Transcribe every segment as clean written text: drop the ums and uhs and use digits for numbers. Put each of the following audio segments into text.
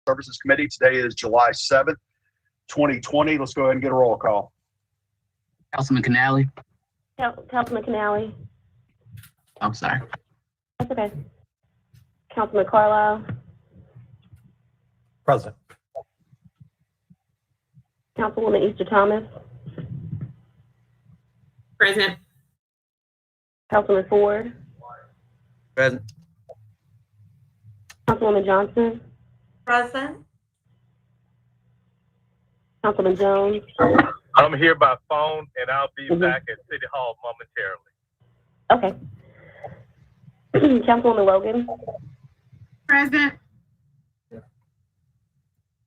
Services Committee. Today is July 7th, 2020. Let's go ahead and get a roll call. Councilman Canale. Councilman Canale. I'm sorry. That's okay. Councilman Carlisle. Present. Councilwoman Easter Thomas. Present. Councilman Ford. Present. Councilwoman Johnson. Present. Councilman Jones. I'm here by phone, and I'll be Mhm. back at City Hall momentarily. Okay. Councilwoman Logan. Present.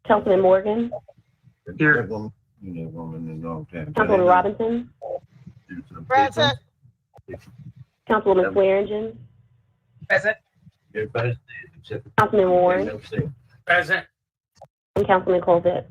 Councilman Morgan. Here. Councilwoman Robinson. Present. Councilwoman Swearingen. Present. Councilman Warren. Present. And Councilman Colvett.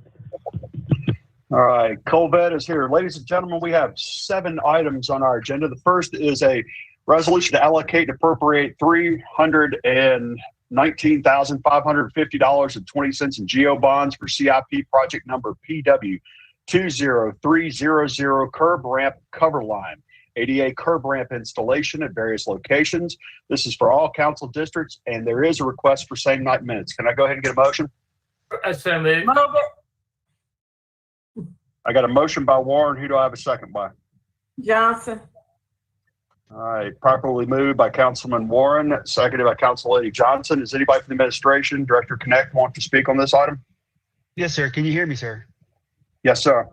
All right, Colvett is here. Ladies and gentlemen, we have 7 items on our agenda. The first is a resolution to allocate and appropriate $319,550.20 in GEO bonds for CIP project number PW 20300 curb ramp cover line, ADA curb ramp installation at various locations. This is for all council districts, and there is a request for same night minutes. Can I go ahead and get a motion? So moved. I got a motion by Warren. Who do I have a second by? Johnson. All right, properly moved by Councilman Warren, seconded by Council Lady Johnson. Is anybody from the administration, Director Connect, want to speak on this item? Yes, sir. Can you hear me, sir? Yes, sir.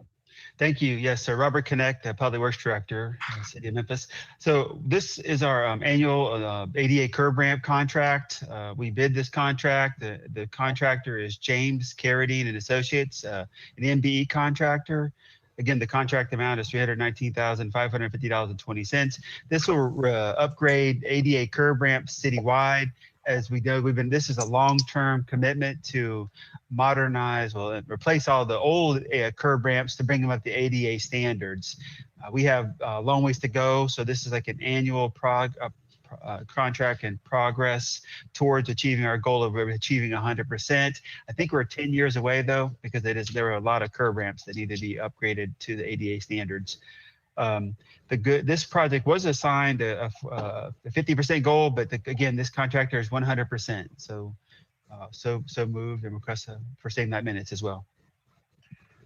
Thank you. Yes, sir. Robert Connect, Public Works Director, City of Memphis. So this is our annual ADA curb ramp contract. We bid this contract. The contractor is James Carradine and Associates, an MBE contractor. Again, the contract amount is $319,550.20. This will upgrade ADA curb ramps citywide. As we know, this is a long-term commitment to modernize, replace all the old curb ramps to bring them up to ADA standards. We have a long ways to go, so this is like an annual contract in progress towards achieving our goal of achieving 100%. I think we're 10 years away though, because there are a lot of curb ramps that need to be upgraded to the ADA standards. This project was assigned a 50% goal, but again, this contractor is 100%. So moved and request for same night minutes as well.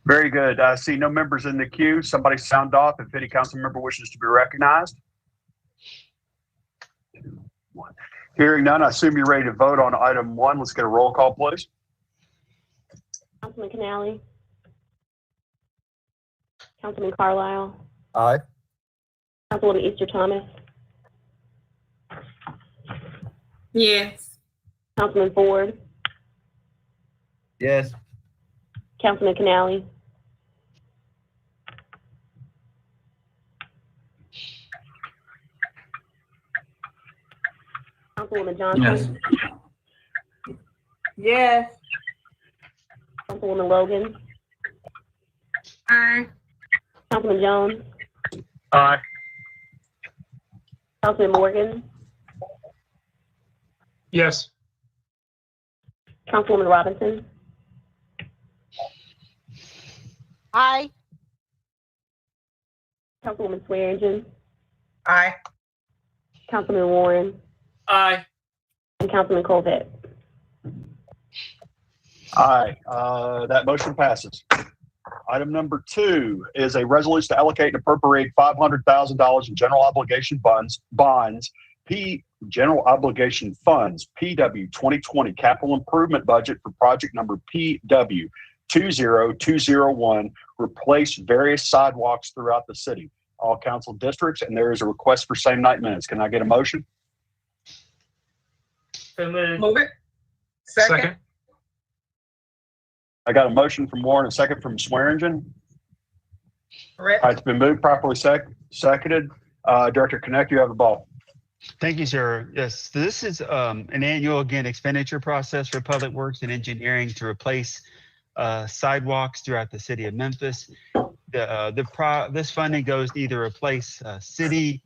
Very good. I see no members in the queue. Somebody sound off if any council member wishes to be recognized. 2, 1. Hearing none, I assume you're ready to vote on item 1. Let's get a roll call, please. Councilman Canale. Councilman Carlisle. Aye. Councilwoman Easter Thomas. Yes. Councilman Ford. Yes. Councilman Canale. Councilwoman Johnson. Yes. Councilwoman Logan. Aye. Councilman Jones. Aye. Councilman Morgan. Yes. Councilwoman Robinson. Aye. Councilwoman Swearingen. Aye. Councilman Warren. Aye. And Councilman Colvett. Aye. That motion passes. Item number 2 is a resolution to allocate and appropriate $500,000 in general obligation bonds, general obligation funds, PW 2020 capital improvement budget for project number PW 20201, replace various sidewalks throughout the city, all council districts, and there is a request for same night minutes. Can I get a motion? So moved. Move it. Second. I got a motion from Warren and a second from Swearingen. Correct. All right, it's been moved, properly seconded. Director Connect, you have the ball. Thank you, sir. Yes, so this is an annual, again, expenditure process for Public Works and Engineering to replace sidewalks throughout the city of Memphis. This funding goes to either replace city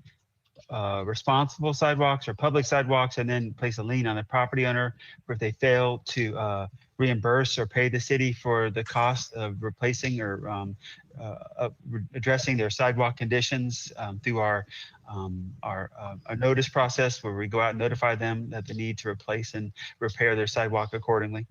responsible sidewalks or public sidewalks, and then place a lien on the property owner if they fail to reimburse or pay the city for the cost of replacing or addressing their sidewalk conditions through our notice process, where we go out and notify them that they need to replace and repair their sidewalk accordingly.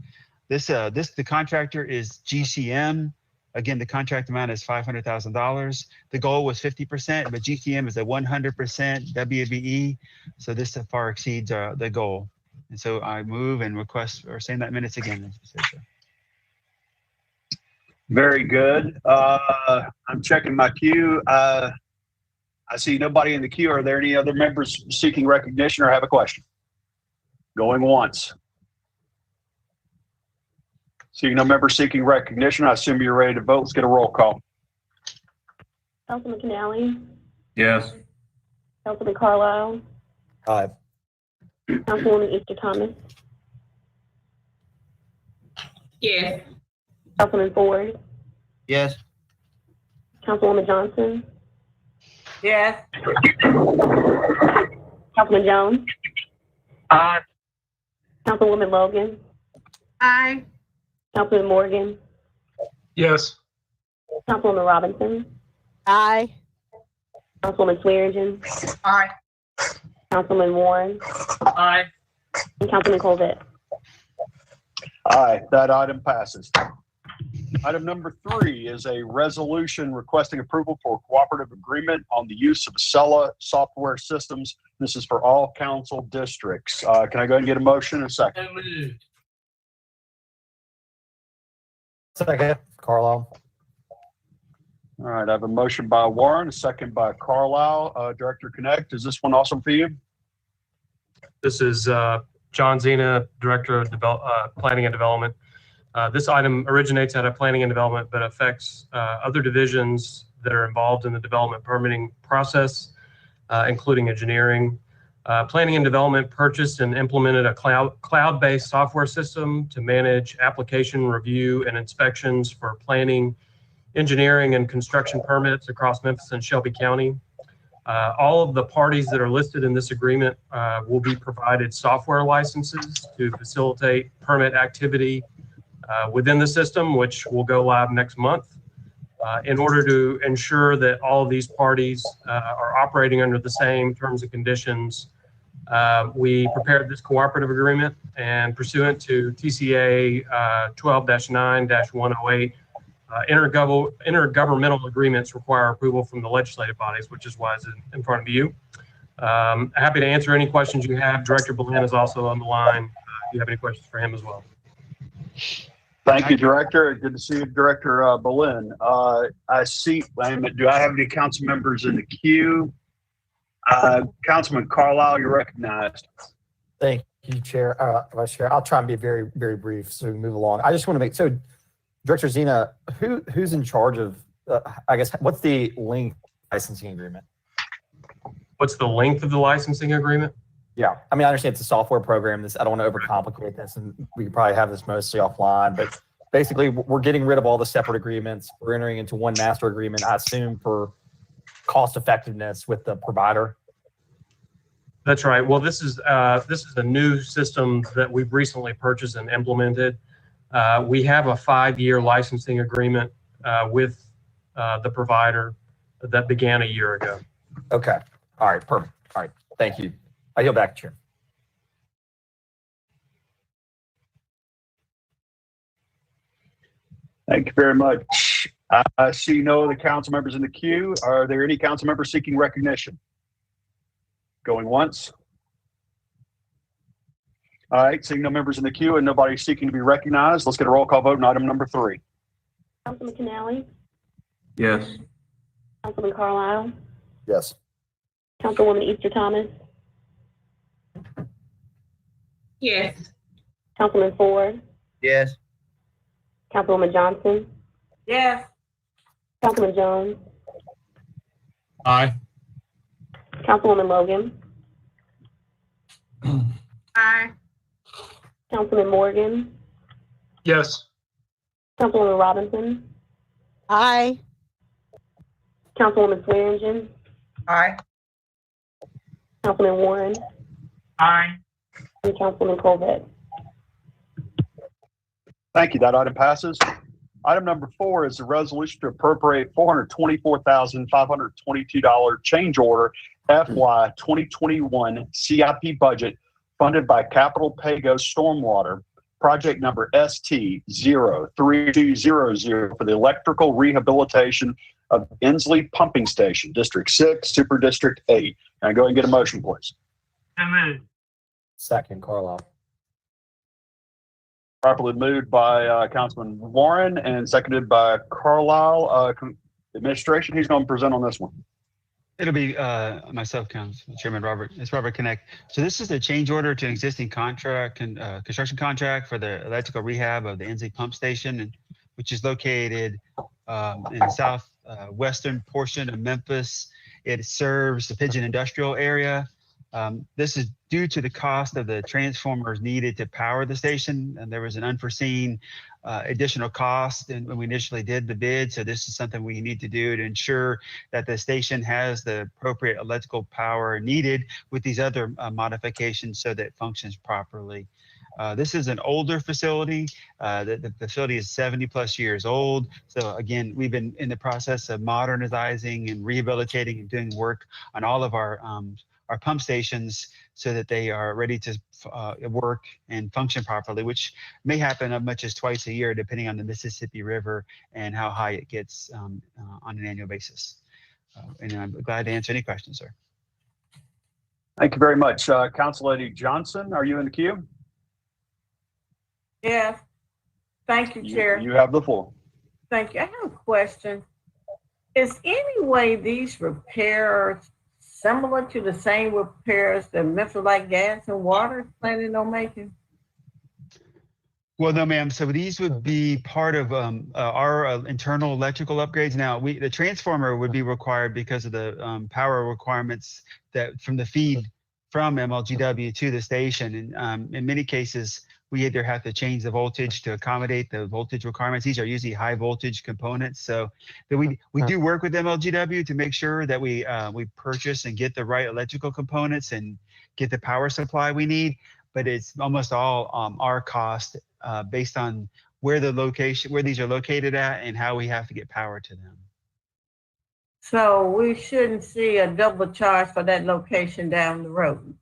The contractor is GCM. Again, the contract amount is $500,000. The goal was 50%, but GCM is a 100% WBE. So this far exceeds the goal. And so I move and request or send that minutes again. Very good. I'm checking my queue. I see nobody in the queue. Are there any other members seeking recognition or have a question? Going once. Seeing no members seeking recognition, I assume you're ready to vote. Let's get a roll call. Councilman Canale, Yes. Councilman Carlisle, Aye. Councilwoman Easter Thomas, Yes. Councilman Ford, Yes. Councilwoman Johnson, Yes. Councilman Jones, Aye. Councilwoman Logan, Aye. Councilman Morgan, Yes. Councilwoman Robinson, Aye. Councilwoman Swearingen, Aye. Councilman Warren, Aye. and Councilman Colvett. Aye, that item passes. Item number 3 is a resolution requesting approval for a cooperative agreement on the use of Acela software systems. This is for all council districts. Can I go ahead and get a motion in a second? So moved. Second, Carlisle. All right, I have a motion by Warren, a second by Carlisle. Director Connect, is this one also for you? This is John Zena, Director of Planning and Development. This item originates out of Planning and Development, but affects other divisions that are involved in the development permitting process, including engineering. Planning and Development purchased and implemented a cloud-based software system to manage application review and inspections for planning, engineering, and construction permits across Memphis and Shelby County. All of the parties that are listed in this agreement will be provided software licenses to facilitate permit activity within the system, which will go live next month. In order to ensure that all of these parties are operating under the same terms and conditions, we prepared this cooperative agreement, and pursuant to TCA 12-9-108, intergovernmental agreements require approval from the legislative bodies, which is why it's in front of you. Happy to answer any questions you have. Director Boland is also on the line. If you have any questions for him as well. Thank you, Director. Good to see you, Director Boland. I see, wait a minute, do I have any council members in the queue? Councilman Carlisle, you're recognized. Thank you, Chair, Vice Chair. I'll try and be very, very brief so we can move along. I just want to make, so Director Zena, who's in charge of, I guess, what's the length licensing agreement? What's the length of the licensing agreement? Yeah, I mean, I understand it's a software program. I don't want to overcomplicate this, and we could probably have this mostly offline, but basically we're getting rid of all the separate agreements. We're entering into one master agreement, I assume, for cost effectiveness with the provider. That's right. Well, this is a new system that we've recently purchased and implemented. We have a 5-year licensing agreement with the provider that began a year ago. Okay. All right. Perfect. All right. Thank you. I yield back, Chair. Thank you very much. I see no other council members in the queue. Are there any council members seeking recognition? Going once. All right, seeing no members in the queue and nobody seeking to be recognized, let's get a roll call vote on item number 3. Councilman Canale, Yes. Councilman Carlisle, Yes. Councilwoman Easter Thomas, Yes. Councilman Ford, Yes. Councilwoman Johnson, Yes. Councilman Jones, Aye. Councilwoman Logan, Aye. Councilman Morgan, Yes. Councilwoman Robinson, Aye. Councilwoman Swearingen, Aye. Councilman Warren, Aye. and Councilman Colvett. Thank you. That item passes. Item number 4 is a resolution to appropriate $424,522 change order FY 2021 CIP budget funded by Capital Pago Stormwater, project number ST-03200 for the electrical rehabilitation of Inslee Pumping Station, District 6, Super District 8. Can I go ahead and get a motion, please? So moved. Second, Carlisle. Properly moved by Councilman Warren and seconded by Carlisle. Administration, who's going to present on this one? It'll be myself, Chairman Robert. It's Robert Connect. So this is a change order to an existing contract and construction contract for the electrical rehab of the Inslee Pump Station, which is located in the southwestern portion of Memphis. It serves the Pigeon Industrial area. This is due to the cost of the transformers needed to power the station, and there was an unforeseen additional cost when we initially did the bid. So this is something we need to do to ensure that the station has the appropriate electrical power needed with these other modifications so that it functions properly. This is an older facility. The facility is 70 plus years old. So again, we've been in the process of modernizing and rehabilitating and doing work on all of our pump stations so that they are ready to work and function properly, which may happen as much as twice a year, depending on the Mississippi River and how high it gets on an annual basis. And I'm glad to answer any questions, sir. Thank you very much. Council Lady Johnson, are you in the queue? Yes. Thank you, Chair. You have the floor. Thank you. I have a question. Is any way these repairs similar to the same repairs that Memphis Light Gas and Water is planning on making? Well, no, ma'am. So these would be part of our internal electrical upgrades. Now, the transformer would be required because of the power requirements that from the feed from MLGW to the station. And in many cases, we either have to change the voltage to accommodate the voltage requirements. These are usually high voltage components. So we do work with MLGW to make sure that we purchase and get the right electrical components and get the power supply we need. But it's almost all our cost based on where these are located at and how we have to get power to them. So we shouldn't see a double charge for that location down the road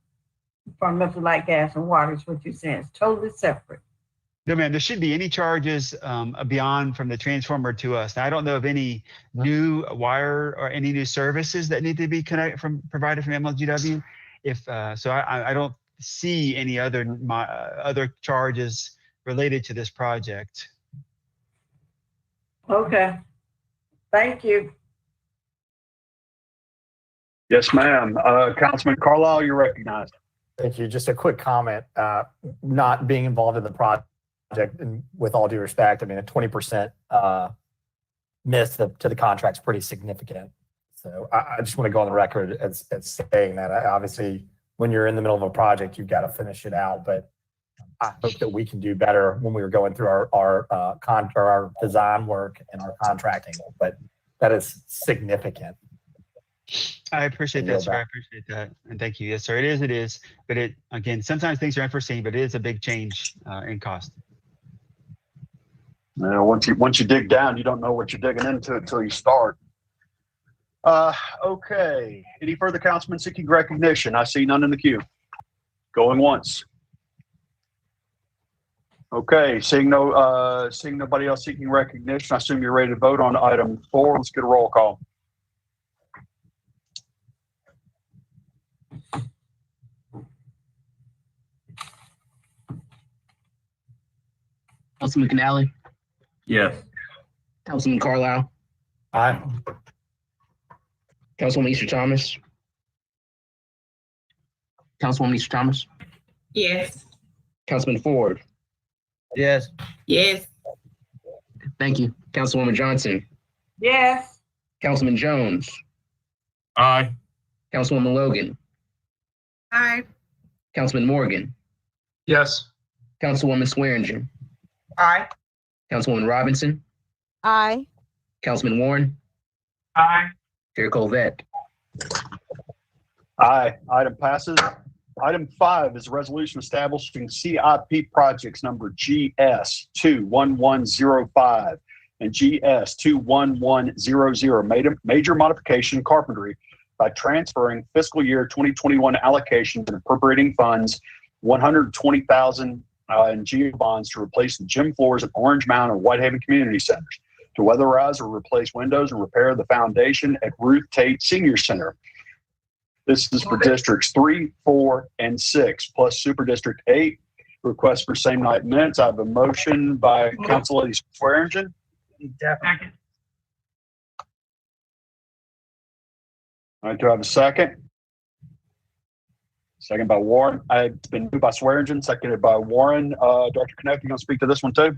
from Memphis Light Gas and Water is what you're saying. It's totally separate. No, ma'am, there shouldn't be any charges beyond from the transformer to us. Now, I don't know of any new wire or any new services that need to be provided from MLGW. So I don't see any other charges related to this project. Okay. Thank you. Yes, ma'am. Councilman Carlisle, you're recognized. Thank you. Just a quick comment. Not being involved in the project, and with all due respect, I mean, a 20% miss to the contract is pretty significant. So I just want to go on the record as saying that. Obviously, when you're in the middle of a project, you've got to finish it out. But I hope that we can do better when we were going through our design work and our contracting. But that is significant. I appreciate that, sir. I appreciate that. And thank you. Yes, sir. It is. But again, sometimes things are unforeseen, but it is a big change in cost. Once you dig down, you don't know what you're digging into until you start. Okay. Any further councilmen seeking recognition? I see none in the queue. Going once. Okay. Seeing nobody else seeking recognition, I assume you're ready to vote on item 4. Let's get a roll call. Councilman Canale, Yes. Councilman Carlisle, Aye. Councilwoman Easter Thomas, Councilwoman Easter Thomas, Yes. Councilman Ford. Yes. Yes. Thank you. Councilwoman Johnson, Yes. Councilman Jones, Aye. Councilwoman Logan, Aye. Councilman Morgan, Yes. Councilwoman Swearingen, Aye. Councilwoman Robinson, Aye. Councilman Warren, Aye. Chair Colvett. Aye. Item passes. Item 5 is a resolution establishing CIP projects number GS 21105 and GS 21100 major modification carpentry by transferring fiscal year 2021 allocations and appropriating funds 120,000 in geo bonds to replace the gym floors at Orange Mound and Whitehaven Community Centers, to weatherize or replace windows and repair the foundation at Ruth Tate Senior Center. This is for districts 3, 4, and 6, plus Super District 8. Request for same night minutes. I have a motion by Council Lady Swearingen. Second. All right, do I have a second? Second by Warren. It's been moved by Swearingen, seconded by Warren. Dr. Connect, you gonna speak to this one too?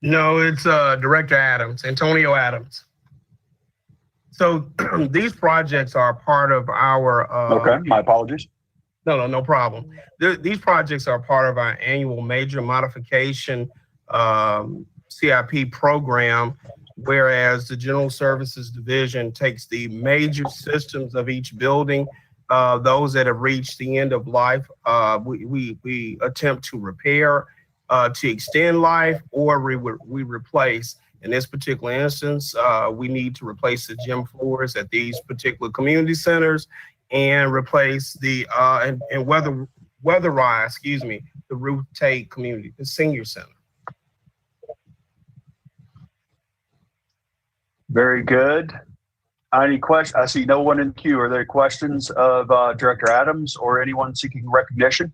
No, it's Director Adams, Antonio Adams. So these projects are part of our. Okay, my apologies. No problem. These projects are part of our annual major modification CIP program, whereas the General Services Division takes the major systems of each building, those that have reached the end of life, we attempt to repair, to extend life, or we replace. In this particular instance, we need to replace the gym floors at these particular community centers and replace the weatherize, the Ruth Tate Community, the Senior Center. Very good. Any questions? I see no one in the queue. Are there questions of Director Adams or anyone seeking recognition?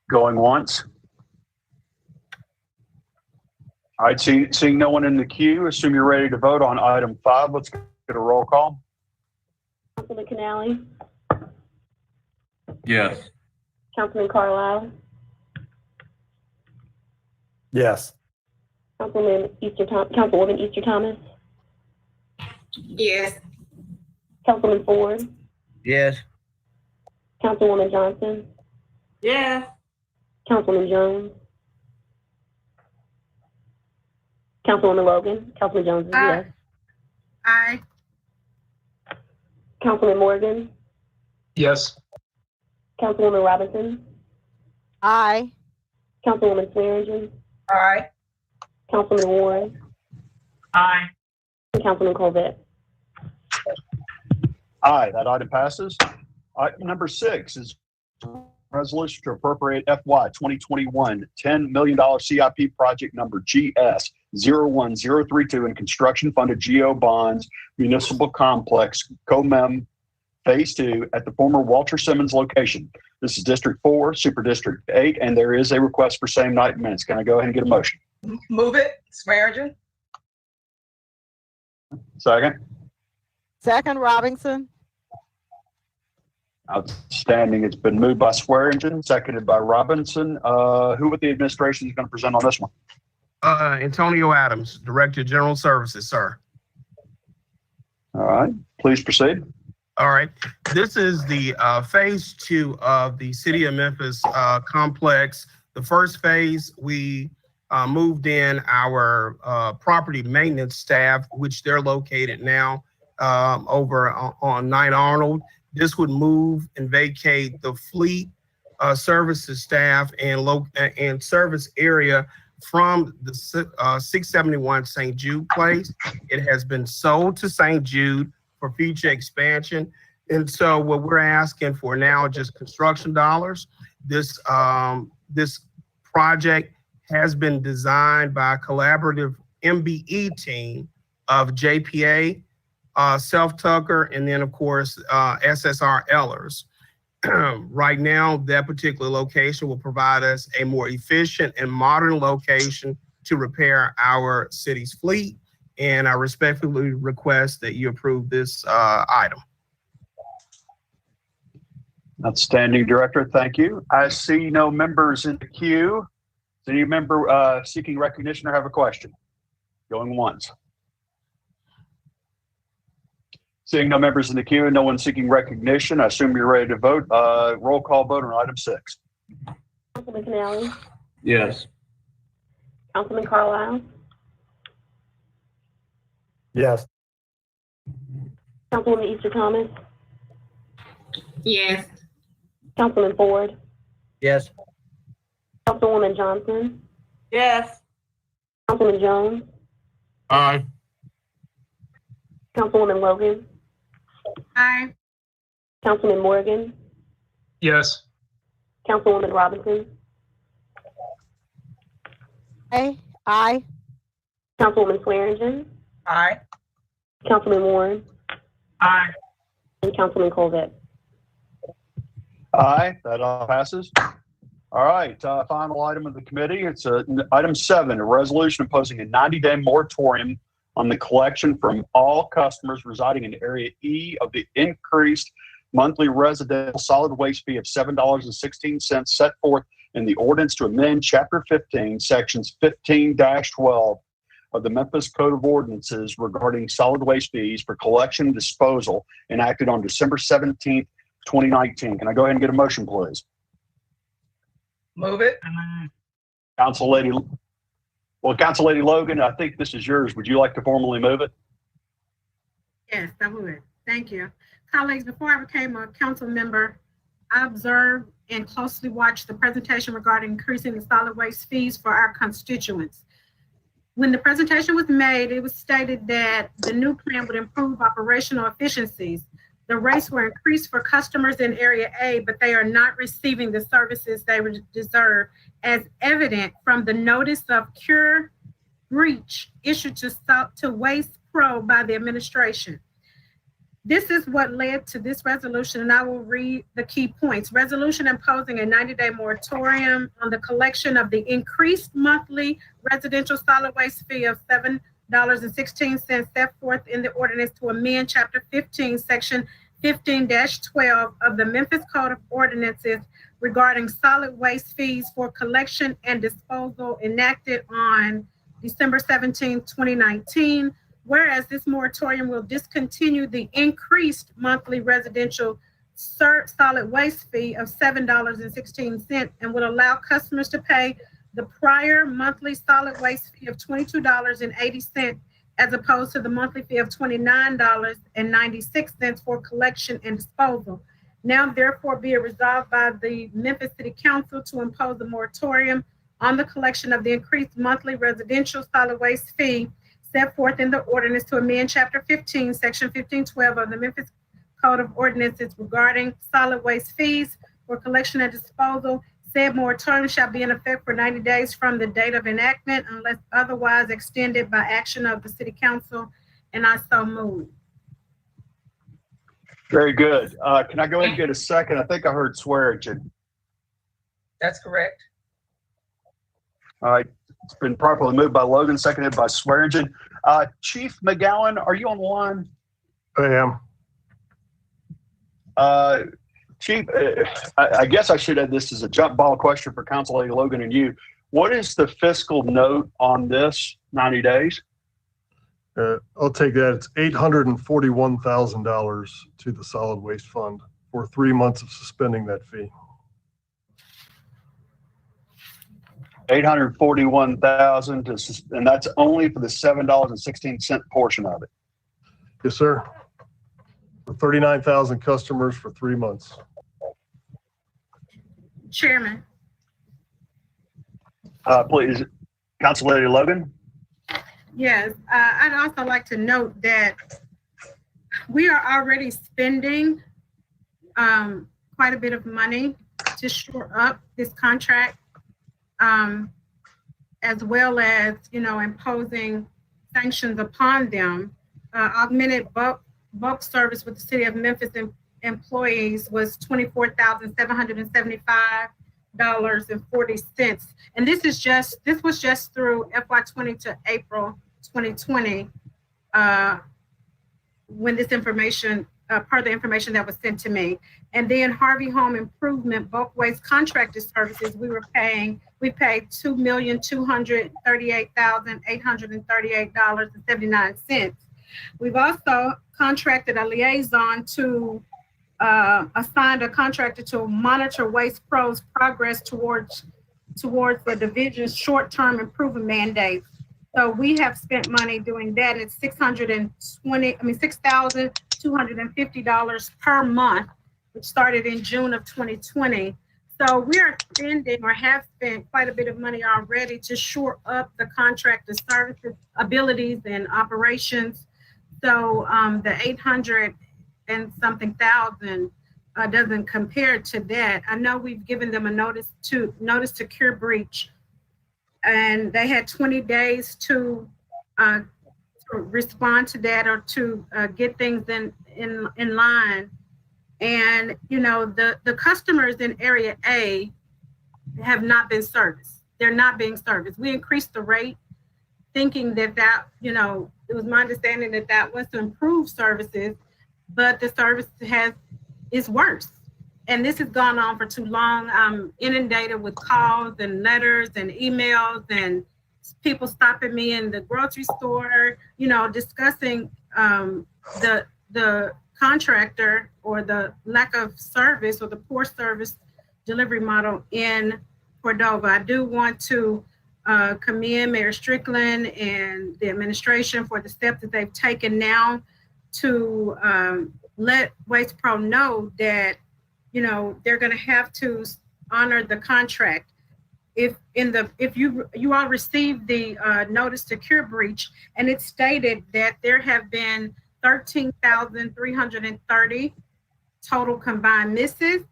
Going once. All right, seeing no one in the queue, assume you're ready to vote on item 5. Let's get a roll call. Councilman Canale, Yes. Councilman Carlisle, Yes. Councilwoman Easter Thomas, Yes. Councilman Ford, Yes. Councilwoman Johnson, Yes. Councilman Jones, Councilwoman Logan, Councilman Jones is yes. Aye. Councilman Morgan, Yes. Councilwoman Robinson, Aye. Councilwoman Swearingen, Aye. Councilman Warren, Aye. and Councilman Colvett. Aye, that item passes. Item number 6 is resolution to appropriate FY 2021 $10 million CIP project number GS 01032 in construction funded GO bonds municipal complex COMEM phase 2 at the former Walter Simmons location. This is District 4, Super District 8, and there is a request for same night minutes. Can I go ahead and get a motion? Move it. Swearingen. Second. Second, Robinson. Outstanding. It's been moved by Swearingen, seconded by Robinson. Who with the administration is going to present on this one? Antonio Adams, Director of General Services, sir. All right, please proceed. All right. This is the phase 2 of the City of Memphis complex. The first phase, we moved in our property maintenance staff, which they're located now over on 9 Arnold. This would move and vacate the fleet services staff and service area from the 671 St. Jude Place. It has been sold to St. Jude for future expansion. And so what we're asking for now is just construction dollars. This project has been designed by a collaborative MBE team of JPA, Self Tucker, and then of course SSR Ellers. Right now, that particular location will provide us a more efficient and modern location to repair our city's fleet. And I respectfully request that you approve this item. Outstanding, Director. Thank you. I see no members in the queue. Is any member seeking recognition or have a question? Going once. Seeing no members in the queue and no one seeking recognition, I assume you're ready to vote. Roll call vote on item 6. Councilman Canale, Yes. Councilman Carlisle, Yes. Councilwoman Easter Thomas, Yes. Councilman Ford, Yes. Councilwoman Johnson, Yes. Councilman Jones, Aye. Councilwoman Logan, Aye. Councilman Morgan, Yes. Councilwoman Robinson, Aye. Councilwoman Swearingen, Aye. Councilman Warren, Aye. and Councilman Colvett. Aye, that all passes. All right, final item of the committee. It's item 7, a resolution imposing a 90-day moratorium on the collection from all customers residing in Area E of the increased monthly residential solid waste fee of $7.16 set forth in the ordinance to amend Chapter 15, Sections 15-12 of the Memphis Code of Ordinances regarding solid waste fees for collection and disposal enacted on December 17th, 2019. Can I go ahead and get a motion, please? Move it. Council Lady Logan, I think this is yours. Would you like to formally move it? Yes, I would. Thank you. Colleagues, before I became a council member, I observed and closely watched the presentation regarding increasing the solid waste fees for our constituents. When the presentation was made, it was stated that the new plan would improve operational efficiencies. The rates were increased for customers in Area A, but they are not receiving the services they deserve, as evident from the notice of cure breach issued to Waste Pro by the administration. This is what led to this resolution, and I will read the key points. Resolution imposing a 90-day moratorium on the collection of the increased monthly residential solid waste fee of $7.16 set forth in the ordinance to amend Chapter 15, Section 15-12 of the Memphis Code of Ordinances regarding solid waste fees for collection and disposal enacted on December 17, 2019. Whereas this moratorium will discontinue the increased monthly residential solid waste fee of $7.16 and will allow customers to pay the prior monthly solid waste fee of $22.80 as opposed to the monthly fee of $29.96 for collection and disposal. Now therefore be it resolved by the Memphis City Council to impose a moratorium on the collection of the increased monthly residential solid waste fee set forth in the ordinance to amend Chapter 15, Section 15-12 of the Memphis Code of Ordinances regarding solid waste fees for collection and disposal. Said moratorium shall be in effect for 90 days from the date of enactment unless otherwise extended by action of the City Council, and I so move. Very good. Can I go ahead and get a second? I think I heard Swearingen. That's correct. All right. It's been properly moved by Logan, seconded by Swearingen. Chief McGowan, are you on the line? I am. Chief, I guess I should have this as a jump ball question for Council Lady Logan and you. What is the fiscal note on this 90 days? I'll take that. It's $841,000 to the solid waste fund for 3 months of suspending that fee. $841,000, and that's only for the $7.16 portion of it. Yes, sir. For 39,000 customers for 3 months. Chairman. Please, Council Lady Logan. Yes, I'd also like to note that we are already spending quite a bit of money to shore up this contract, as well as, imposing sanctions upon them. Augmented bulk service with the City of Memphis employees was $24,775.40. And this was just through FY20 to April 2020, when this information, per the information that was sent to me. And then Harvey Home Improvement bulk waste contracted services, we paid $2,238,838.79. We've also contracted a liaison to assigned a contractor to monitor Waste Pro's progress towards the division's short-term improvement mandates. So we have spent money doing that. It's $6,000 $250 per month, which started in June of 2020. So we are spending or have spent quite a bit of money already to shore up the contractor services abilities and operations. So the 800 and something thousand doesn't compare to that. I know we've given them a notice to cure breach, and they had 20 days to respond to that or to get things in line. And you know, the customers in Area A have not been serviced. They're not being serviced. We increased the rate, thinking that you know, it was my understanding that was to improve services, but the service is worse. And this has gone on for too long. I'm inundated with calls and letters and emails and people stopping me in the grocery store, you know, discussing the contractor or the lack of service or the poor service delivery model in Cordova. I do want to commend Mayor Strickland and the administration for the steps that they've taken now to let Waste Pro know that, you know, they're going to have to honor the contract. If you all received the notice to cure breach, and it stated that there have been 13,330 total combined misses,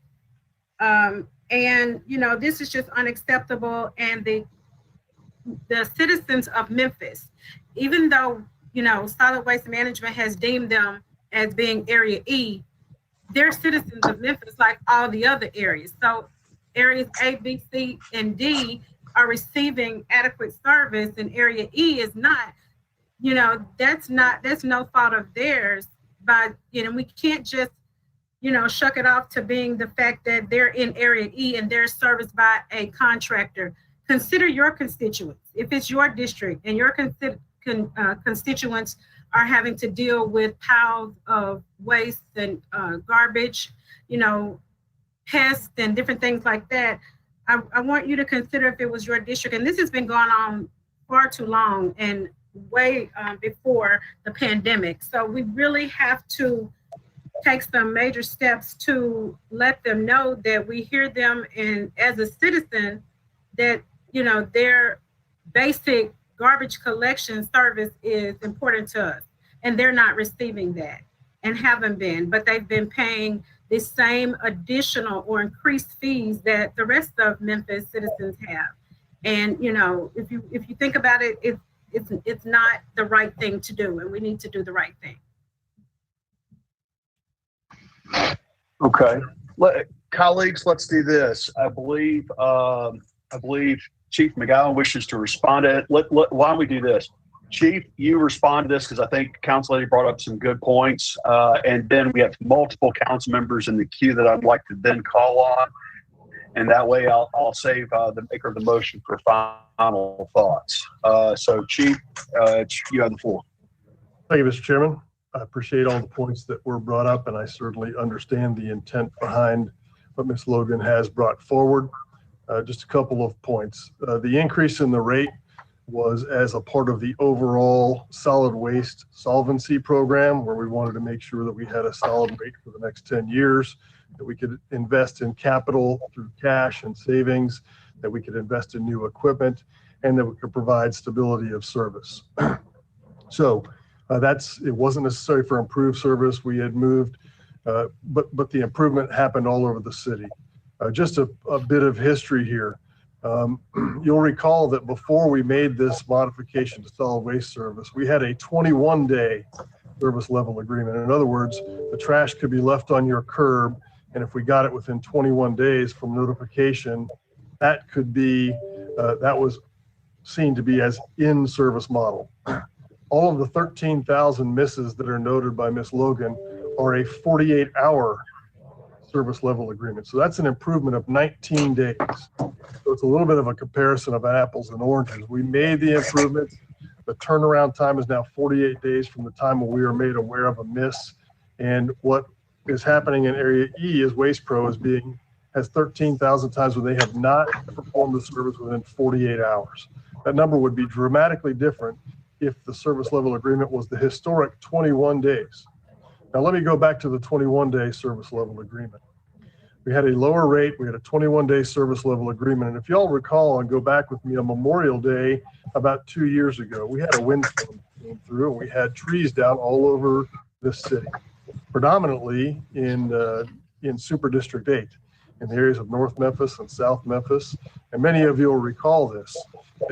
and you know, this is just unacceptable. And the citizens of Memphis, even though, you know, solid waste management has deemed them as being Area E, they're citizens of Memphis like all the other areas. So areas A, B, C, and D are receiving adequate service, and Area E is not. You know, that's no fault of theirs. But, you know, we can't just, you know, shuck it off to being the fact that they're in Area E and they're serviced by a contractor. Consider your constituents. If it's your district and your constituents are having to deal with piles of waste and garbage, you know, pests and different things like that, I want you to consider if it was your district. And this has been going on far too long and way before the pandemic. So we really have to take some major steps to let them know that we hear them, and as a citizen that, you know, their basic garbage collection service is important to us, and they're not receiving that and haven't been, but they've been paying the same additional or increased fees that the rest of Memphis citizens have. And, you know, if you think about it, it's not the right thing to do, and we need to do the right thing. Okay, colleagues, let's do this. I believe Chief McGowan wishes to respond to it. Why don't we do this? Chief, you respond to this because I think Council Lady brought up some good points, and then we have multiple council members in the queue that I'd like to then call on, and that way I'll save the maker of the motion for final thoughts. So, Chief, you have the floor. Thank you, Mr. Chairman. I appreciate all the points that were brought up, and I certainly understand the intent behind what Ms. Logan has brought forward. Just a couple of points. The increase in the rate was as a part of the overall solid waste solvency program, where we wanted to make sure that we had a solid rate for the next 10 years, that we could invest in capital through cash and savings, that we could invest in new equipment, and that we could provide stability of service. So it wasn't necessary for improved service. We had moved, but the improvement happened all over the city. Just a bit of history here. You'll recall that before we made this modification to solid waste service, we had a 21-day service level agreement. In other words, the trash could be left on your curb, and if we got it within 21 days from notification, that could be, that was seen to be as in-service model. All of the 13,000 misses that are noted by Ms. Logan are a 48-hour service level agreement. So that's an improvement of 19 days. So it's a little bit of a comparison of apples and oranges. We made the improvements. The turnaround time is now 48 days from the time when we were made aware of a miss. And what is happening in Area E is Waste Pro has 13,000 times where they have not performed the service within 48 hours. That number would be dramatically different if the service level agreement was the historic 21 days. Now, let me go back to the 21-day service level agreement. We had a lower rate. We had a 21-day service level agreement. And if y'all recall and go back with me on Memorial Day about 2 years ago, we had a windstorm that came through and we had trees down all over this city, predominantly in Super District 8, in the areas of North Memphis and South Memphis. And many of you will recall this.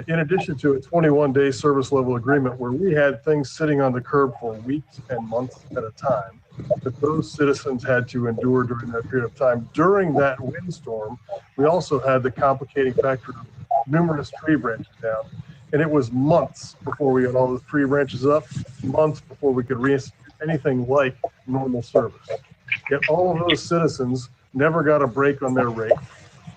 In addition to a 21-day service level agreement where we had things sitting on the curb for weeks and months at a time that those citizens had to endure during that period of time. During that windstorm, we also had the complicating factor of numerous tree branches down. And it was months before we got all those tree branches up, months before we could reinstitute anything like normal service. Yet all of those citizens never got a break on their rate.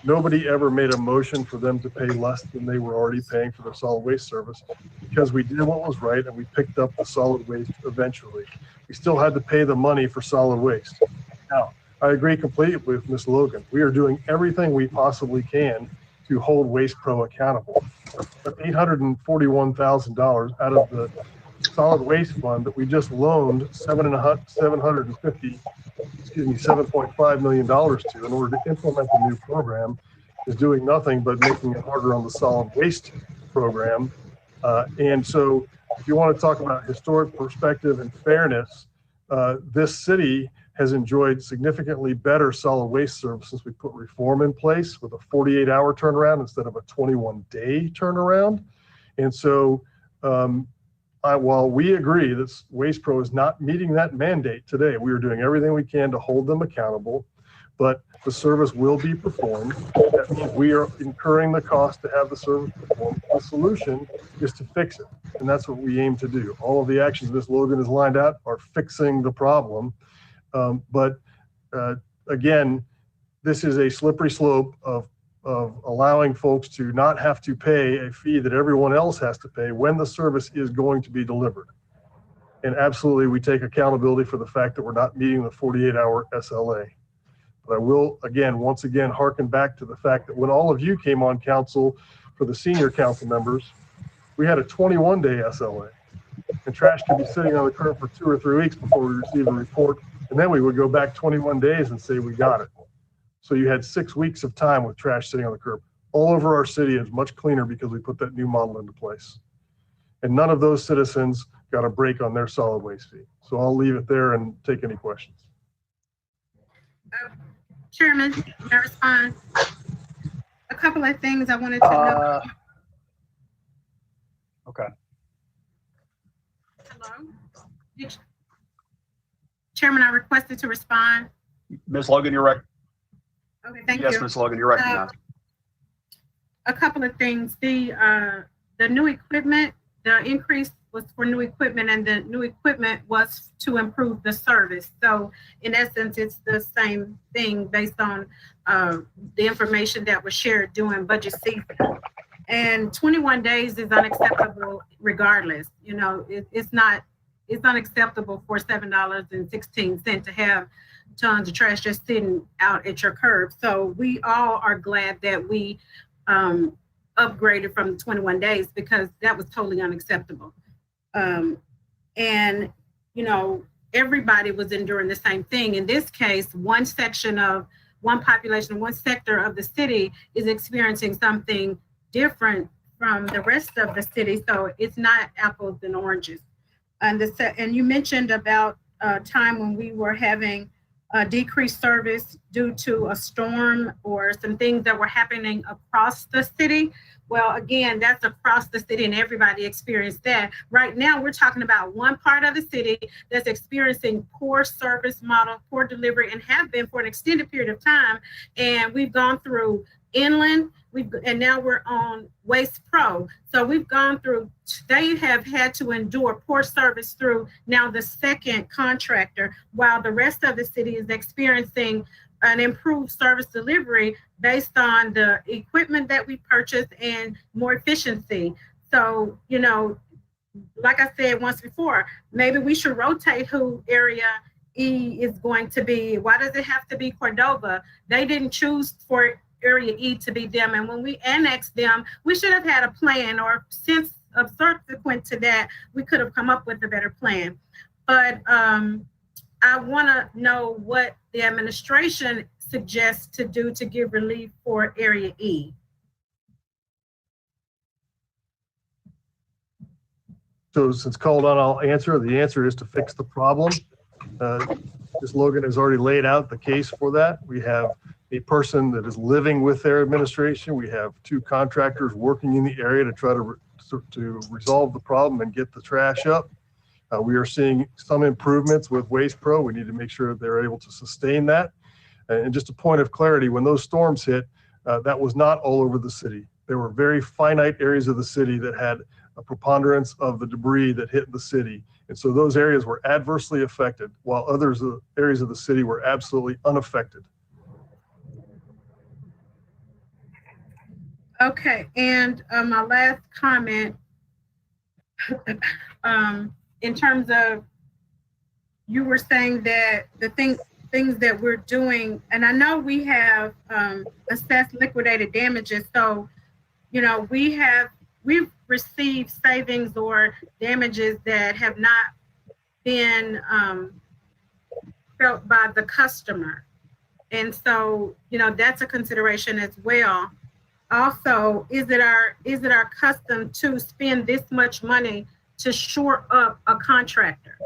Nobody ever made a motion for them to pay less than they were already paying for their solid waste service because we did what was right and we picked up the solid waste eventually. We still had to pay the money for solid waste. Now, I agree completely with Ms. Logan. We are doing everything we possibly can to hold Waste Pro accountable. But $841,000 out of the solid waste fund that we just loaned $7.5 million to in order to implement the new program is doing nothing but making it harder on the solid waste program. And so if you want to talk about historic perspective and fairness, this city has enjoyed significantly better solid waste service since we put reform in place with a 48-hour turnaround instead of a 21-day turnaround. And so while we agree that Waste Pro is not meeting that mandate today, we are doing everything we can to hold them accountable, but the service will be performed. That means we are incurring the cost to have the service performed. The solution is to fix it, and that's what we aim to do. All of the actions Ms. Logan has lined out are fixing the problem. Again, this is a slippery slope of allowing folks to not have to pay a fee that everyone else has to pay when the service is going to be delivered. And absolutely, we take accountability for the fact that we're not meeting the 48-hour SLA. But I will, once again, hearken back to the fact that when all of you came on council for the senior council members, we had a 21-day SLA. And trash could be sitting on the curb for 2 or 3 weeks before we receive a report. And then we would go back 21 days and say, we got it. So you had 6 weeks of time with trash sitting on the curb. All over our city is much cleaner because we put that new model into place. And none of those citizens got a break on their solid waste fee. So I'll leave it there and take any questions. Chairman, can I respond? A couple of things I wanted to know. Okay. Hello? Chairman, I requested to respond. Ms. Logan, you're right. Okay, thank you. Yes, Ms. Logan, you're recognized. A couple of things. The new equipment, the increase was for new equipment, and the new equipment was to improve the service. So in essence, it's the same thing based on the information that was shared during budget season. And 21 days is unacceptable regardless. You know, it's unacceptable for $7.16 to have tons of trash just sitting out at your curb. So we all are glad that we upgraded from the 21 days because that was totally unacceptable. And, you know, everybody was enduring the same thing. In this case, one population, one sector of the city is experiencing something different from the rest of the city. So it's not apples and oranges. And you mentioned about a time when we were having decreased service due to a storm or some things that were happening across the city. Well, again, that's across the city and everybody experienced that. Right now, we're talking about one part of the city that's experiencing poor service model, poor delivery, and have been for an extended period of time. And we've gone through inland, and now we're on Waste Pro. So we've gone through, they have had to endure poor service through now the second contractor, while the rest of the city is experiencing an improved service delivery based on the equipment that we purchased and more efficiency. So, you know, like I said once before, maybe we should rotate who area E is going to be. Why does it have to be Cordova? They didn't choose for area E to be them. And when we annexed them, we should have had a plan, or since subsequent to that, we could have come up with a better plan. But I want to know what the administration suggests to do to give relief for Area E. So since called on, I'll answer. The answer is to fix the problem. Ms. Logan has already laid out the case for that. We have a person that is living with their administration. We have 2 contractors working in the area to try to resolve the problem and get the trash up. We are seeing some improvements with Waste Pro. We need to make sure they're able to sustain that. And just a point of clarity, when those storms hit, that was not all over the city. There were very finite areas of the city that had a preponderance of the debris that hit the city. And so those areas were adversely affected, while others areas of the city were absolutely unaffected. Okay, and my last comment, in terms of, you were saying that the things that we're doing, and I know we have assessed liquidated damages, so, you know, we've received savings or damages that have not been felt by the customer. And so, you know, that's a consideration as well. Also, is it our custom to spend this much money to shore up a contractor?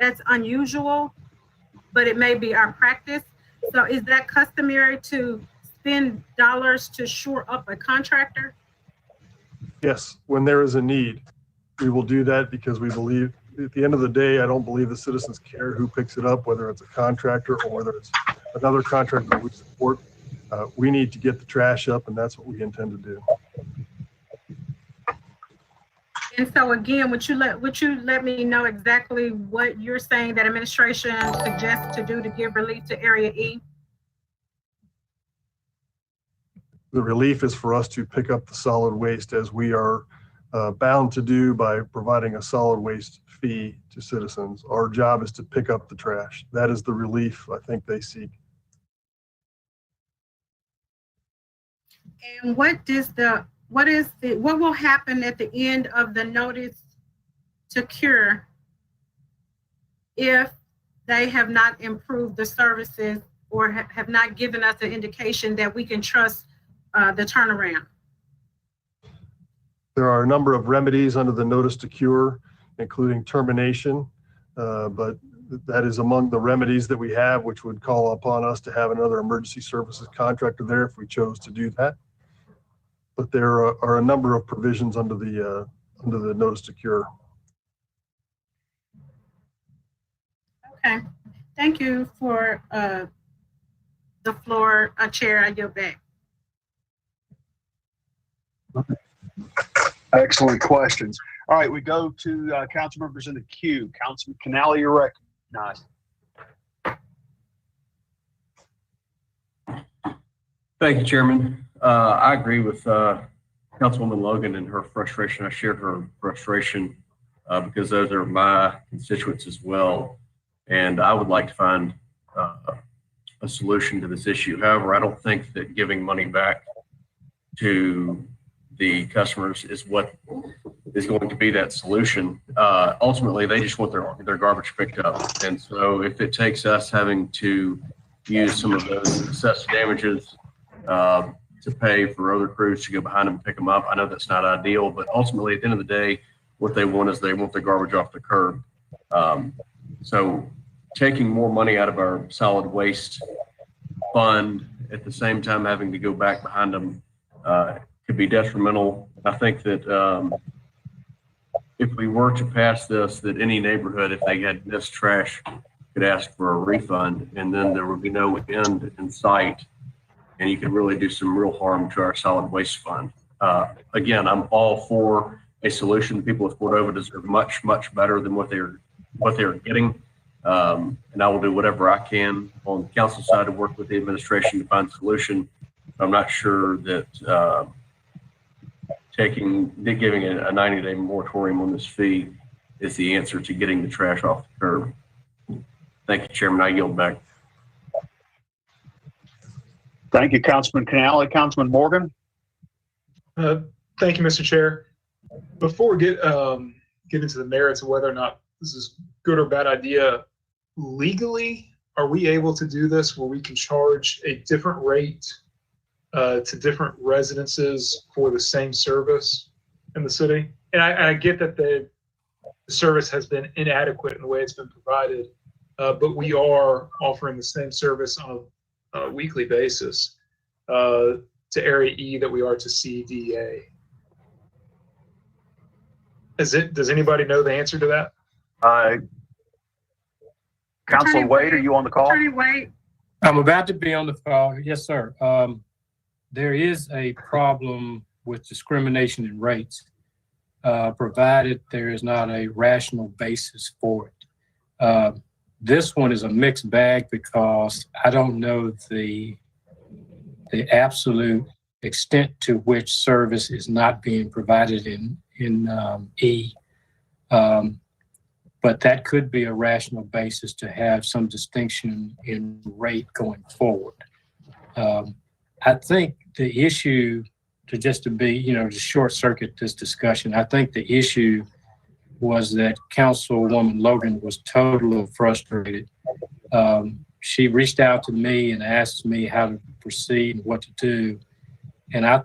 That's unusual, but it may be our practice. So is that customary to spend dollars to shore up a contractor? Yes, when there is a need, we will do that because we believe, at the end of the day, I don't believe the citizens care who picks it up, whether it's a contractor or whether it's another contractor we support. We need to get the trash up, and that's what we intend to do. And so again, would you let me know exactly what you're saying that administration suggests to do to give relief to Area E? The relief is for us to pick up the solid waste, as we are bound to do by providing a solid waste fee to citizens. Our job is to pick up the trash. That is the relief I think they seek. And what will happen at the end of the notice to cure if they have not improved the services or have not given us an indication that we can trust the turnaround? There are a number of remedies under the notice to cure, including termination, but that is among the remedies that we have, which would call upon us to have another emergency services contractor there if we chose to do that. But there are a number of provisions under the notice to cure. Okay, thank you for the floor, Chair. I yield back. Excellent questions. All right, we go to council members in the queue. Councilman Canale, you're recognized. Thank you, Chairman. I agree with Councilwoman Logan and her frustration. I share her frustration because those are my constituents as well. And I would like to find a solution to this issue. However, I don't think that giving money back to the customers is what is going to be that solution. Ultimately, they just want their garbage picked up. And so if it takes us having to use some of those assessed damages to pay for other crews to go behind them and pick them up, I know that's not ideal, but ultimately at the end of the day, what they want is they want the garbage off the curb. So taking more money out of our solid waste fund at the same time having to go back behind them could be detrimental. I think that if we were to pass this, that any neighborhood, if they had missed trash, could ask for a refund, and then there would be no end in sight, and you could really do some real harm to our solid waste fund. Again, I'm all for a solution. People of Cordova deserve much, much better than what they're getting. And I will do whatever I can on the council side to work with the administration to find a solution. I'm not sure that giving a 90-day moratorium on this fee is the answer to getting the trash off the curb. Thank you, Chairman. I yield back. Thank you, Councilman Canale. Councilman Morgan. Thank you, Mr. Chair. Before we get into the merits of whether or not this is good or bad idea, legally, are we able to do this where we can charge a different rate to different residences for the same service in the city? And I get that the service has been inadequate in the way it's been provided, but we are offering the same service on a weekly basis to Area E that we are to CDA. Does anybody know the answer to that? Councilor Wade, are you on the call? Attorney Wade. I'm about to be on the call. Yes, sir. There is a problem with discrimination in rates, provided there is not a rational basis for it. This one is a mixed bag because I don't know the absolute extent to which service is not being provided in E. But that could be a rational basis to have some distinction in rate going forward. I think the issue, to short circuit this discussion, I think the issue was that Councilwoman Logan was totally frustrated. She reached out to me and asked me how to proceed and what to do. And I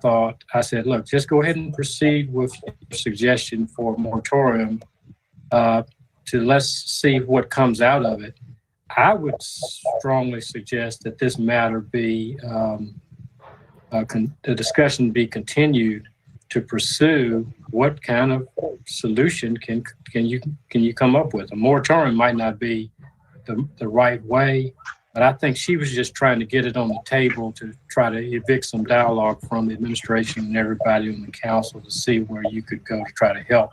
said, look, just go ahead and proceed with your suggestion for a moratorium let's see what comes out of it. I would strongly suggest that this matter be, the discussion be continued to pursue what kind of solution can you come up with. A moratorium might not be the right way, but I think she was just trying to get it on the table to try to evict some dialogue from the administration and everybody on the council to see where you could go to try to help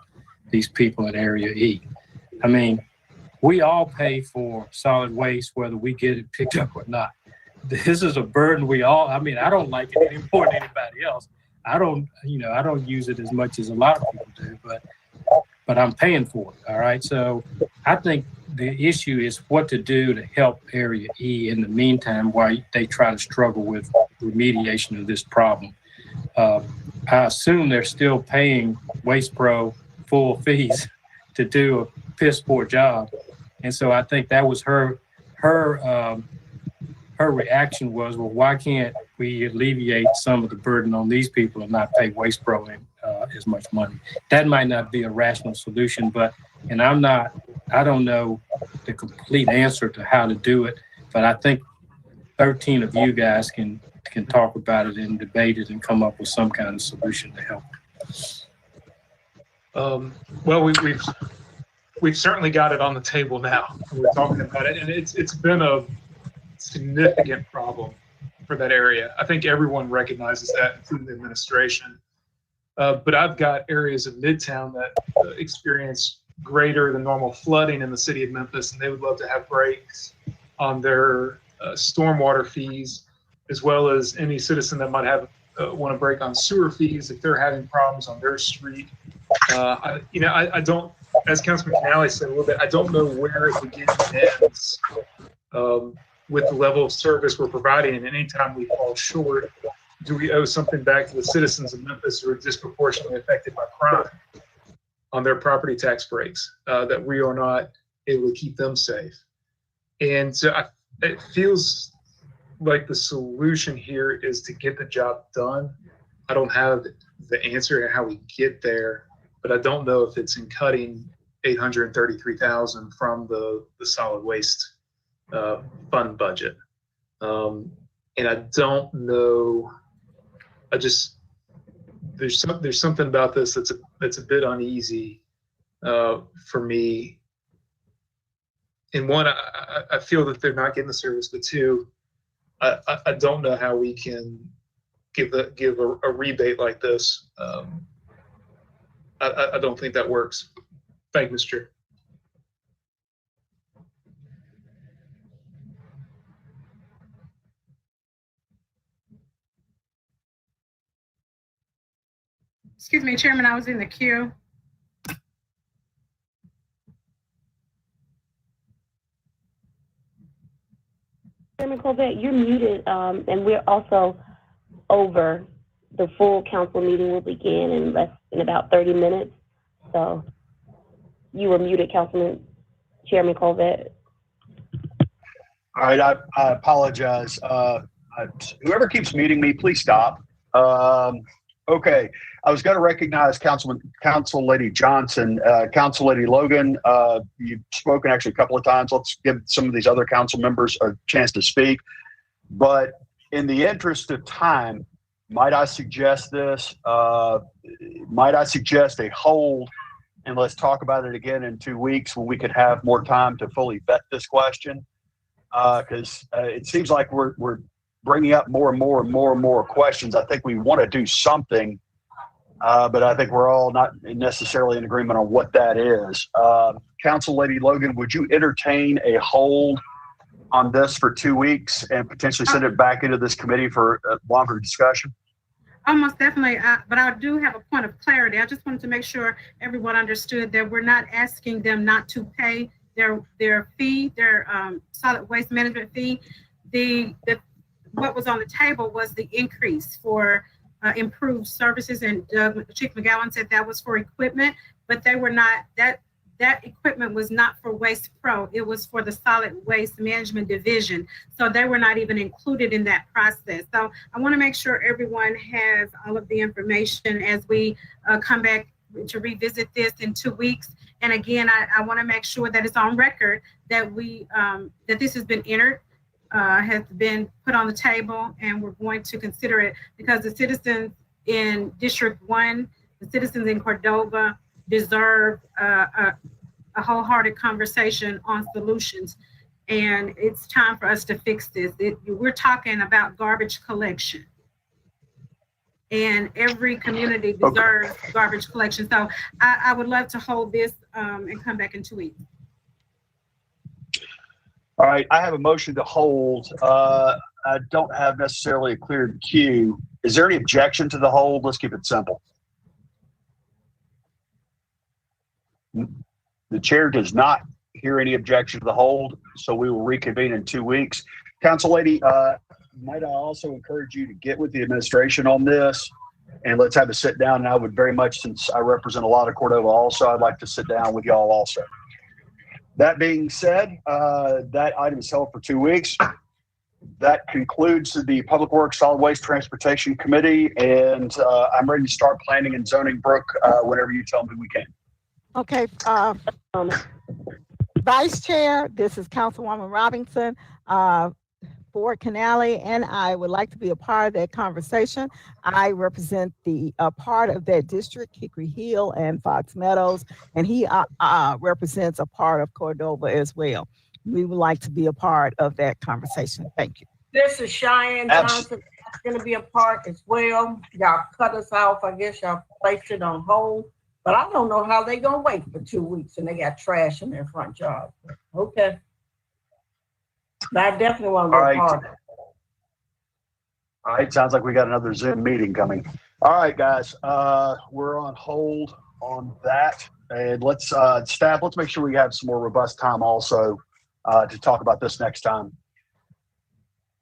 these people in Area E. I mean, we all pay for solid waste, whether we get it picked up or not. This is a burden I don't like it any more than anybody else. I don't use it as much as a lot of people do, but I'm paying for it. All right. So I think the issue is what to do to help Area E in the meantime while they try to struggle with remediation of this problem. I assume they're still paying Waste Pro full fees to do a piss poor job. And so I think that was her reaction was, well, why can't we alleviate some of the burden on these people and not pay Waste Pro as much money? That might not be a rational solution, and I don't know the complete answer to how to do it, but I think 13 of you guys can talk about it and debate it and come up with some kind of solution to help. Well, we've certainly got it on the table now. We're talking about it, and it's been a significant problem for that area. I think everyone recognizes that, including the administration. But I've got areas of Midtown that experience greater than normal flooding in the city of Memphis, and they would love to have breaks on their stormwater fees, as well as any citizen that might have want to break on sewer fees if they're having problems on their street. I don't, as Councilman Canale said a little bit, I don't know where it begins and ends with the level of service we're providing. And anytime we fall short, do we owe something back to the citizens of Memphis who are disproportionately affected by crime on their property tax breaks, that we are not able to keep them safe? And so it feels like the solution here is to get the job done. I don't have the answer to how we get there, but I don't know if it's in cutting $833,000 from the solid waste fund budget. And I don't know. There's something about this that's a bit uneasy for me. And one, I feel that they're not getting the service, but two, I don't know how we can give a rebate like this. I don't think that works. Thank you, Mr. Chair. Excuse me, Chairman, I was in the queue. Chairman Colbert, you're muted, and we're also over. The full council meeting will begin in about 30 minutes. So you were muted, Chairman Colbert. All right, I apologize. Whoever keeps muting me, please stop. Okay, I was going to recognize Council Lady Johnson, Council Lady Logan. You've spoken actually a couple of times. Let's give some of these other council members a chance to speak. But in the interest of time, might I suggest this? Might I suggest a hold, and let's talk about it again in 2 weeks when we could have more time to fully vet this question? Because it seems like we're bringing up more and more questions. I think we want to do something, but I think we're all not necessarily in agreement on what that is. Council Lady Logan, would you entertain a hold on this for 2 weeks and potentially send it back into this committee for a longer discussion? Almost definitely, but I do have a point of clarity. I just wanted to make sure everyone understood that we're not asking them not to pay their fee, their solid waste management fee. What was on the table was the increase for improved services, and Chief McGowan said that was for equipment, but they were not, that equipment was not for Waste Pro. It was for the Solid Waste Management Division. So they were not even included in that process. So I want to make sure everyone has all of the information as we come back to revisit this in 2 weeks. And again, I want to make sure that it's on record that that this has been entered, has been put on the table, and we're going to consider it because the citizens in District 1, the citizens in Cordova deserve a wholehearted conversation on solutions. And it's time for us to fix this. We're talking about garbage collection. And every community deserves garbage collection. So I would love to hold this and come back in 2 weeks. All right, I have a motion to hold. I don't have necessarily a cleared queue. Is there any objection to the hold? Let's keep it simple. The chair does not hear any objection to the hold, so we will reconvene in 2 weeks. Council Lady, might I also encourage you to get with the administration on this, and let's have a sit down. And I would very much, since I represent a lot of Cordova also, I'd like to sit down with y'all also. That being said, that item is held for 2 weeks. That concludes the Public Works Solid Waste Transportation Committee, and I'm ready to start planning and zoning. Brooke, whenever you tell me we can. Okay, Vice Chair, this is Councilwoman Robinson. Ford Canale, and I would like to be a part of that conversation. I represent the part of that district, Hickory Hill and Fox Meadows, and he represents a part of Cordova as well. We would like to be a part of that conversation. Thank you. This is Cheyenne Johnson. That's going to be a part as well. Y'all cut us off. I guess y'all placed it on hold. But I don't know how they gonna wait for 2 weeks and they got trash in their front yard. Okay. But I definitely want to go hard. All right, sounds like we got another Zoom meeting coming. All right, guys, we're on hold on that. And let's, staff, let's make sure we have some more robust time also to talk about this next time.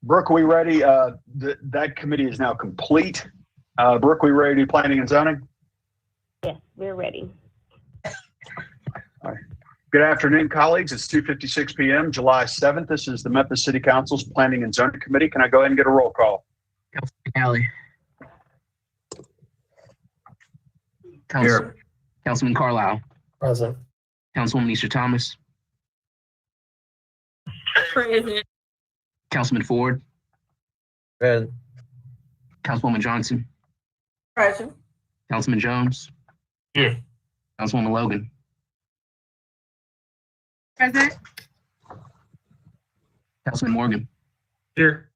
Brooke, are we ready? That committee is now complete. Brooke, we ready to do planning and zoning? Yes, we're ready. All right. Good afternoon, colleagues. It's 2:56 p.m., July 7th. This is the Memphis City Council's Planning and Zoning Committee. Can I go ahead and get a roll call? Councilman Cali. Here. Councilman Carlisle. Present. Councilwoman Easter Thomas. Present. Councilman Ford. Present. Councilwoman Johnson. Present. Councilman Jones. Here. Councilwoman Logan. Present. Councilman Morgan. Here.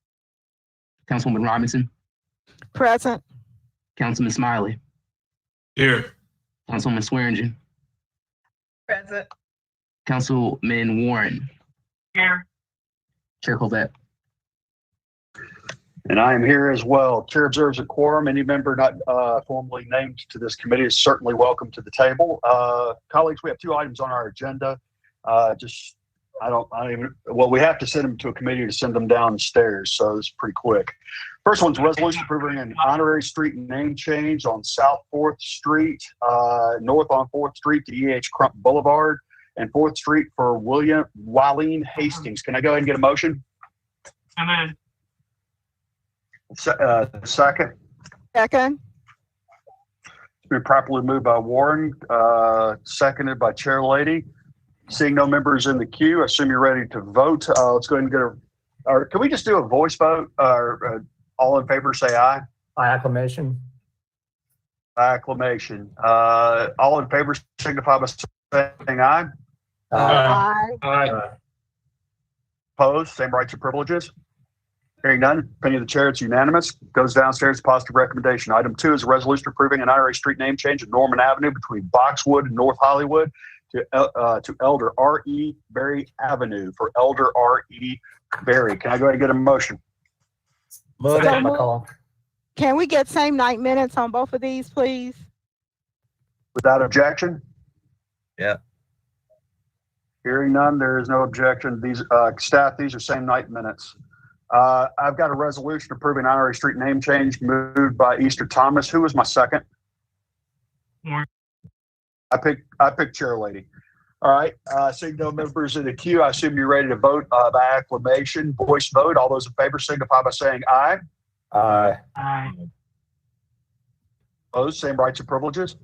Councilwoman Robinson. Present. Councilman Smiley. Here. Councilwoman Swearingen. Present. Councilman Warren. Here. Chair Colvette. And I am here as well. Chair observes a quorum. Any member not formally named to this committee is certainly welcome to the table. Colleagues, we have 2 items on our agenda. We have to send them to a committee to send them downstairs, so it's pretty quick. First one's a resolution approving an honorary street name change on South 4th Street, north on 4th Street to E.H. Crump Boulevard, and 4th Street for Wileen Hastings. Can I go ahead and get a motion? Amen. Second, Second. it's been properly moved by Warren, seconded by Chair Lady. Seeing no members in the queue, I assume you're ready to vote. Let's go ahead and get or can we just do a voice vote? All in favor, say aye. By acclamation. By acclamation. All in favor signify by saying aye. Aye. Opposed, same rights and privileges. Hearing none, opinion of the chair, it's unanimous. Goes downstairs, positive recommendation. Item 2 is a resolution approving an IRA street name change at Norman Avenue between Boxwood and North Hollywood to Elder R.E. Berry Avenue for Elder R.E. Berry. Can I go ahead and get a motion? Move So it, McCall. Can we get same night minutes on both of these, please? Without objection? Yeah. Hearing none, there is no objection. These staff, these are same night minutes. I've got a resolution approving IRA street name change moved by Easter Thomas. Who was my second? Warren. I picked Chair Lady. All right. Seeing no members in the queue, I assume you're ready to vote by acclamation, voice vote. All those in favor signify by saying aye. Aye. Aye. Opposed, same rights and privileges.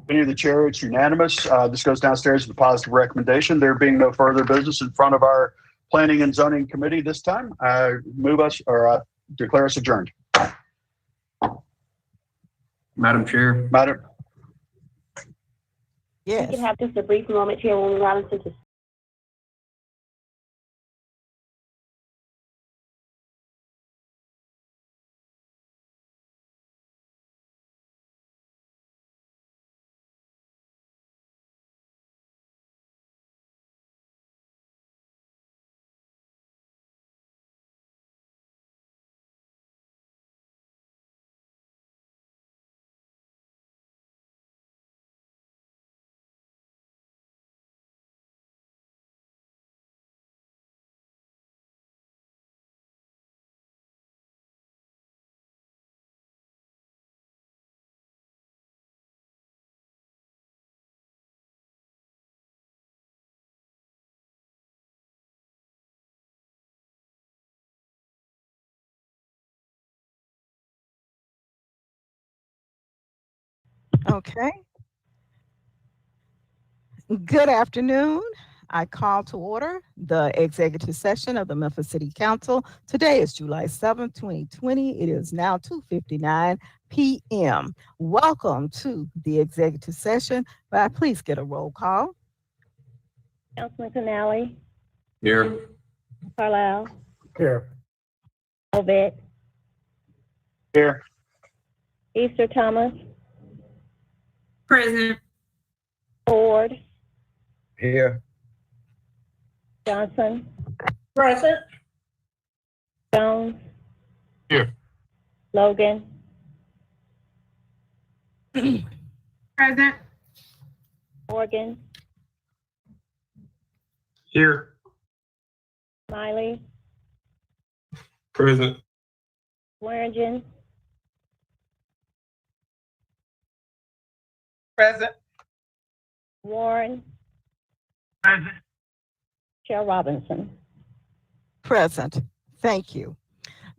Opinion of the chair, it's unanimous. This goes downstairs with a positive recommendation. There being no further business in front of our Planning and Zoning Committee this time, declare us adjourned. Madam Chair. Madam. Yes. We can have just a brief moment, Chairwoman Robinson, to Okay. Good afternoon. I call to order the executive session of the Memphis City Council. Today is July 7th, 2020. It is now 2:59 p.m. Welcome to the executive session. May I please get a roll call? Councilman Canale, Here. Carlisle, Here. Ovett, Here. Easter Thomas, Present. Ford, Here. Johnson, Present. Jones, Here. Logan, Present. Morgan, Here. Smiley, Present. Swearingen, Present. Warren, Present. Chair Robinson. Present. Thank you.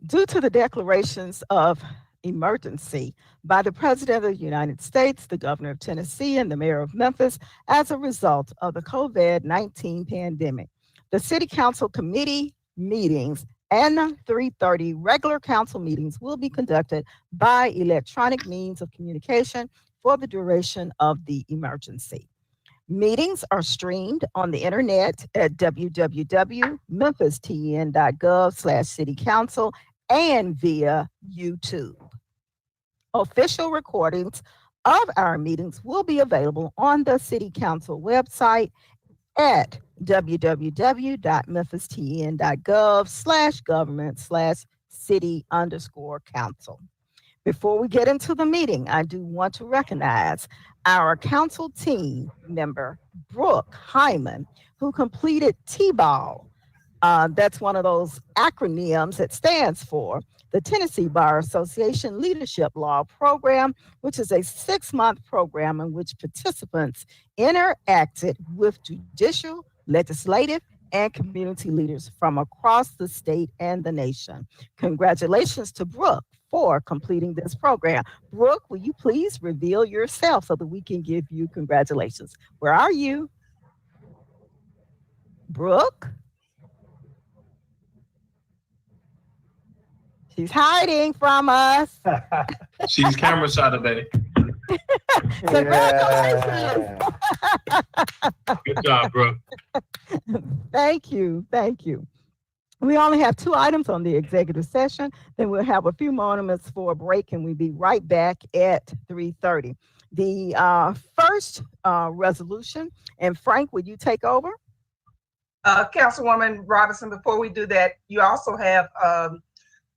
Due to the declarations of emergency by the President of the United States, the Governor of Tennessee, and the Mayor of Memphis as a result of the COVID-19 pandemic, the City Council committee meetings and 3:30 regular council meetings will be conducted by electronic means of communication for the duration of the emergency. Meetings are streamed on the internet at www.memphistn.gov/citycouncil and via YouTube. Official recordings of our meetings will be available on the City Council website at www.memphistn.gov/government/city_council. Before we get into the meeting, I do want to recognize our council team member, Brooke Hyman, who completed T-Ball. That's one of those acronyms that stands for the Tennessee Bar Association Leadership Law Program, which is a 6-month program in which participants interacted with judicial, legislative, and community leaders from across the state and the nation. Congratulations to Brooke for completing this program. Brooke, will you please reveal yourself so that we can give you congratulations? Where are you? Brooke? She's hiding from us. She's camera shy today. Congratulations. Good job, bro. Thank you. Thank you. We only have 2 items on the executive session. Then we'll have a few moments for a break and we'll be right back at 3:30. The first resolution, and Frank, would you take over? Councilwoman Robinson, before we do that, you also have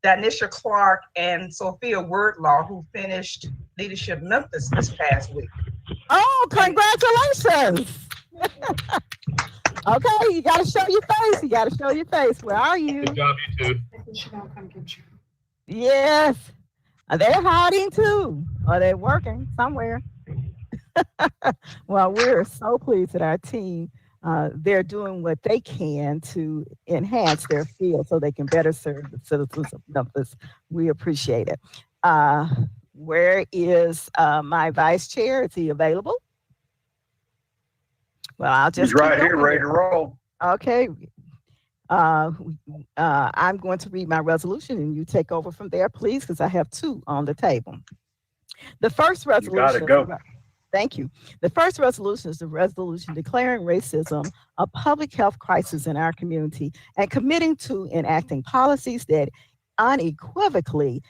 Danisha Clark and Sophia Wordlaw, who finished Leadership Memphis this past week. Oh, congratulations. Okay, you got to show your face. You got to show your face. Where are you? Good job, you two. Yes. They're hiding too. Or they're working somewhere. Well, we're so pleased that our team, they're doing what they can to enhance their field so they can better serve the citizens of Memphis. We appreciate it. Where is my vice chair? Is he available? Well, I'll just. He's right here, ready to roll. Okay. I'm going to read my resolution and you take over from there, please, because I have 2 on the table. The first resolution. You gotta go. Thank you. The first resolution is the resolution declaring racism a public health crisis in our community and committing to enacting policies that unequivocally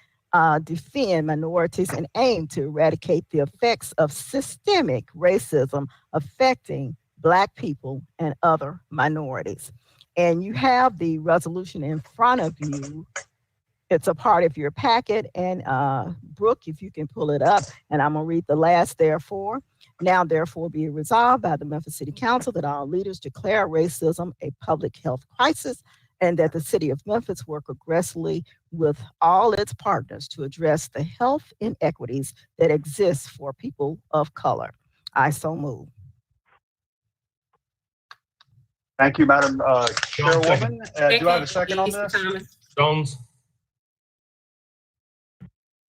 defend minorities and aim to eradicate the effects of systemic racism affecting Black people and other minorities. And you have the resolution in front of you. It's a part of your packet. And Brooke, if you can pull it up, and I'm gonna read the last therefore. Now therefore be it resolved by the Memphis City Council that all leaders declare racism a public health crisis and that the city of Memphis work aggressively with all its partners to address the health inequities that exist for people of color. I so move. Thank you, Madam Chairwoman. Do I have a second on this? Jones.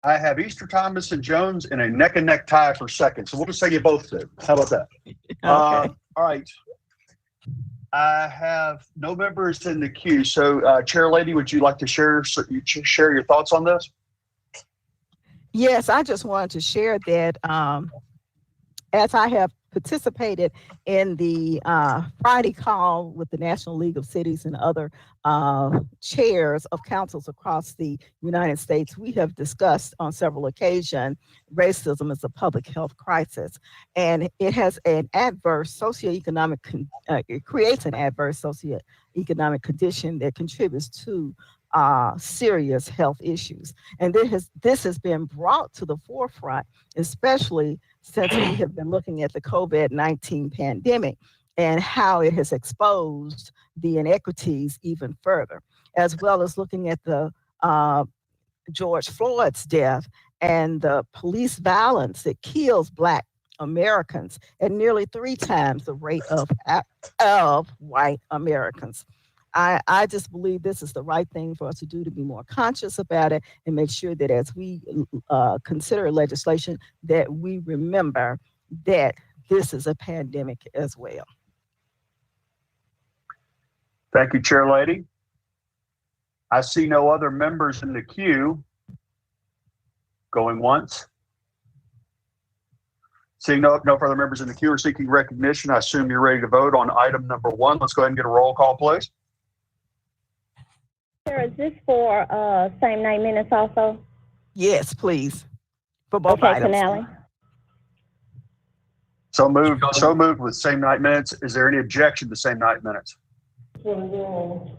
I have Easter Thomas and Jones in a neck and neck tie for second. So we'll just say you both do. How about that? Okay. All right. I have no members in the queue. So Chair Lady, would you like to share your thoughts on this? Yes, I just wanted to share that as I have participated in the Friday call with the National League of Cities and other chairs of councils across the United States, we have discussed on several occasions racism is a public health crisis, and it has an adverse socioeconomic, it creates an adverse socioeconomic condition that contributes to serious health issues. And this has been brought to the forefront, especially since we have been looking at the COVID-19 pandemic and how it has exposed the inequities even further, as well as looking at the George Floyd's death and the police violence that kills Black Americans at nearly 3 times the rate of white Americans. I just believe this is the right thing for us to do, to be more conscious about it and make sure that as we consider legislation that we remember that this is a pandemic as well. Thank you, Chair Lady. I see no other members in the queue. Going once. Seeing no further members in the queue or seeking recognition, I assume you're ready to vote on item number 1. Let's go ahead and get a roll call, please. Sarah, is this for same 9 minutes also? Yes, please. For both items. Canale. So moved with same night minutes. Is there any objection to same night minutes? Hearing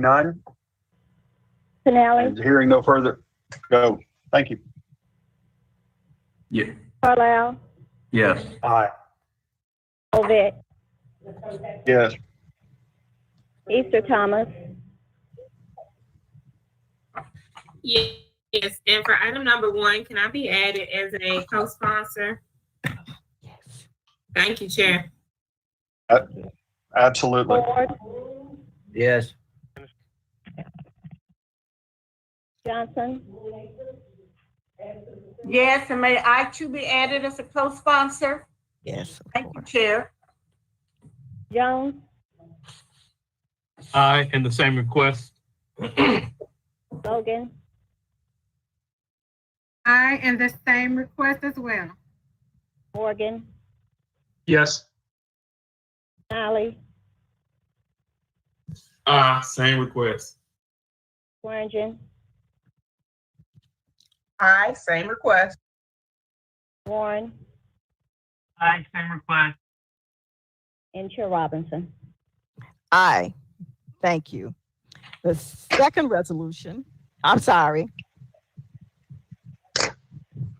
none. Canale. And hearing no further. Go. Thank you. Yeah. Carlisle. Yes. Aye. Ovett. Yes. Easter Thomas. Yes, and for item number 1, can I be added as a co-sponsor? Yes. Thank you, Chair. Absolutely. Ford, Yes. Johnson, Yes, and may I too be added as a co-sponsor? Yes. Thank you, Chair. Jones, Aye, and the same request. Logan, Aye, and the same request as well. Morgan, Yes. Smiley, Same request. Swearingen, Aye, same request. Warren, Aye, same request. and Chair Robinson. Aye. Thank you. The second resolution, I'm sorry.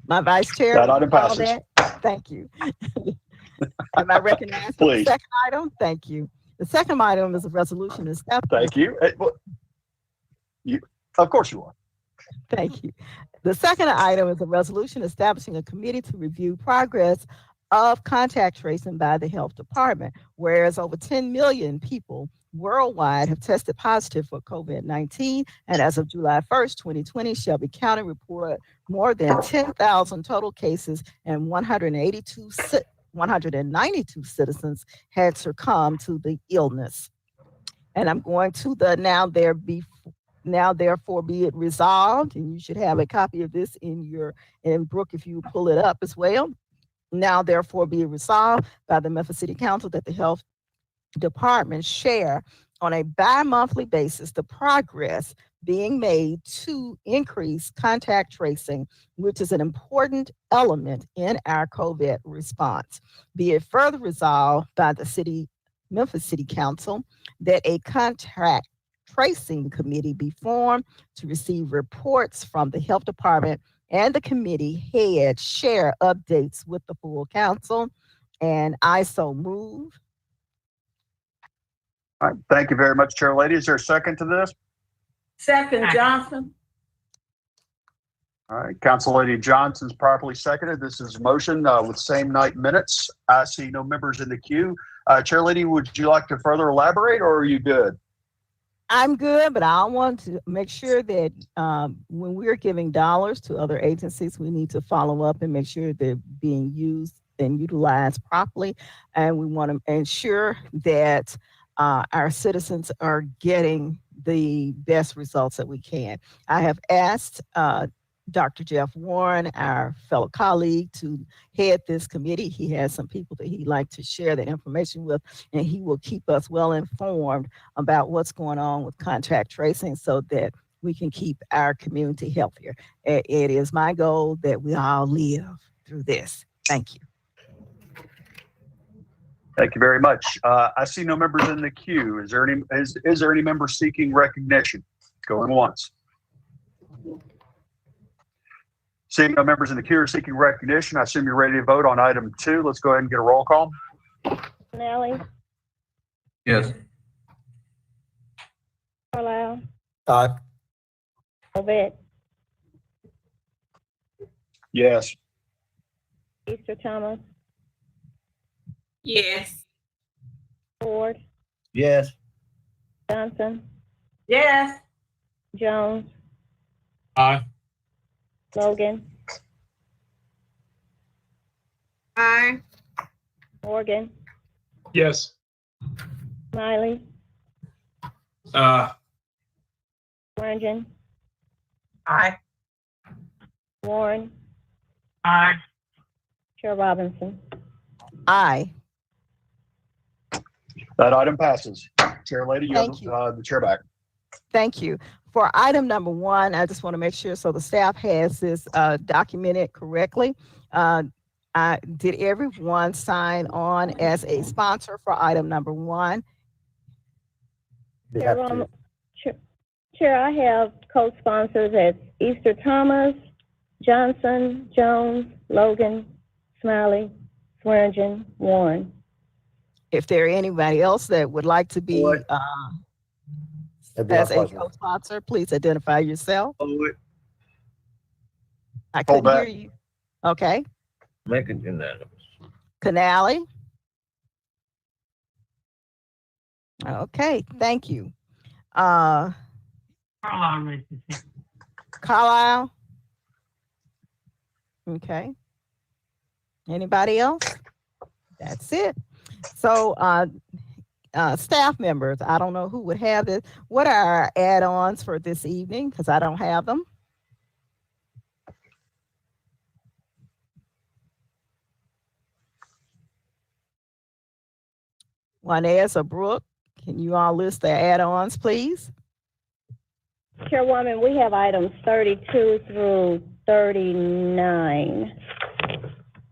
My vice chair. That item call passes. that? Thank you. Am I recognized for the Please. second item? Thank you. The second item is a resolution Thank you. Of course you are. Thank you. The second item is a resolution establishing a committee to review progress of contact tracing by the health department, whereas over 10 million people worldwide have tested positive for COVID-19, and as of July 1st, 2020, Shelby County reported more than 10,000 total cases and 192 citizens had succumbed to the illness. And I'm going to the now therefore be it resolved, and you should have a copy of this in Brooke, if you pull it up as well. Now therefore be it resolved by the Memphis City Council that the health department share on a bi-monthly basis the progress being made to increase contact tracing, which is an important element in our COVID response. Be it further resolved by the Memphis City Council that a contact tracing committee be formed to receive reports from the health department and the committee heads share updates with the full council. And I so move. All right. Thank you very much, Chair Lady. Is there a second to this? Second, Johnson. All right. Council Lady Johnson's properly seconded. This is a motion with same night minutes. I see no members in the queue. Chair Lady, would you like to further elaborate, or are you good? I'm good, but I want to make sure that when we're giving dollars to other agencies, we need to follow up and make sure they're being used and utilized properly. And we want to ensure that our citizens are getting the best results that we can. I have asked Dr. Jeff Warren, our fellow colleague, to head this committee. He has some people that he'd like to share that information with, and he will keep us well informed about what's going on with contact tracing so that we can keep our community healthier. It is my goal that we all live through this. Thank you. Thank you very much. I see no members in the queue. Is there any member seeking recognition? Going once. Seeing no members in the queue are seeking recognition, I assume you're ready to vote on item 2. Let's go ahead and get a roll call. Nelly, Yes. Carlisle, Aye. Ovett, Yes. Easter Thomas, Yes. Ford, Yes. Johnson, Yes. Jones, Aye. Logan, Aye. Morgan, Yes. Smiley, Swearingen, Aye. Warren, Aye. Chair Robinson. Aye. That item passes. Chair Lady, you Thank have the chair back. Thank you. For item number 1, I just want to make sure so the staff has this documented correctly. Did everyone sign on as a sponsor for item number 1? Chair, I have co-sponsors as Easter Thomas, Johnson, Jones, Logan, Smiley, Swearingen, Warren. If there are anybody else that would like to be as a co-sponsor, please identify yourself. I couldn't hear you. Okay. Make it unanimous. Canale, Okay, thank you. Carlisle. Okay. Anybody else? That's it. So, staff members, I don't know who would have this. What are our add-ons for this evening? Because I don't have them. Juanez or Brooke, can you all list the add-ons, please? Chairwoman, we have items 32 through 39.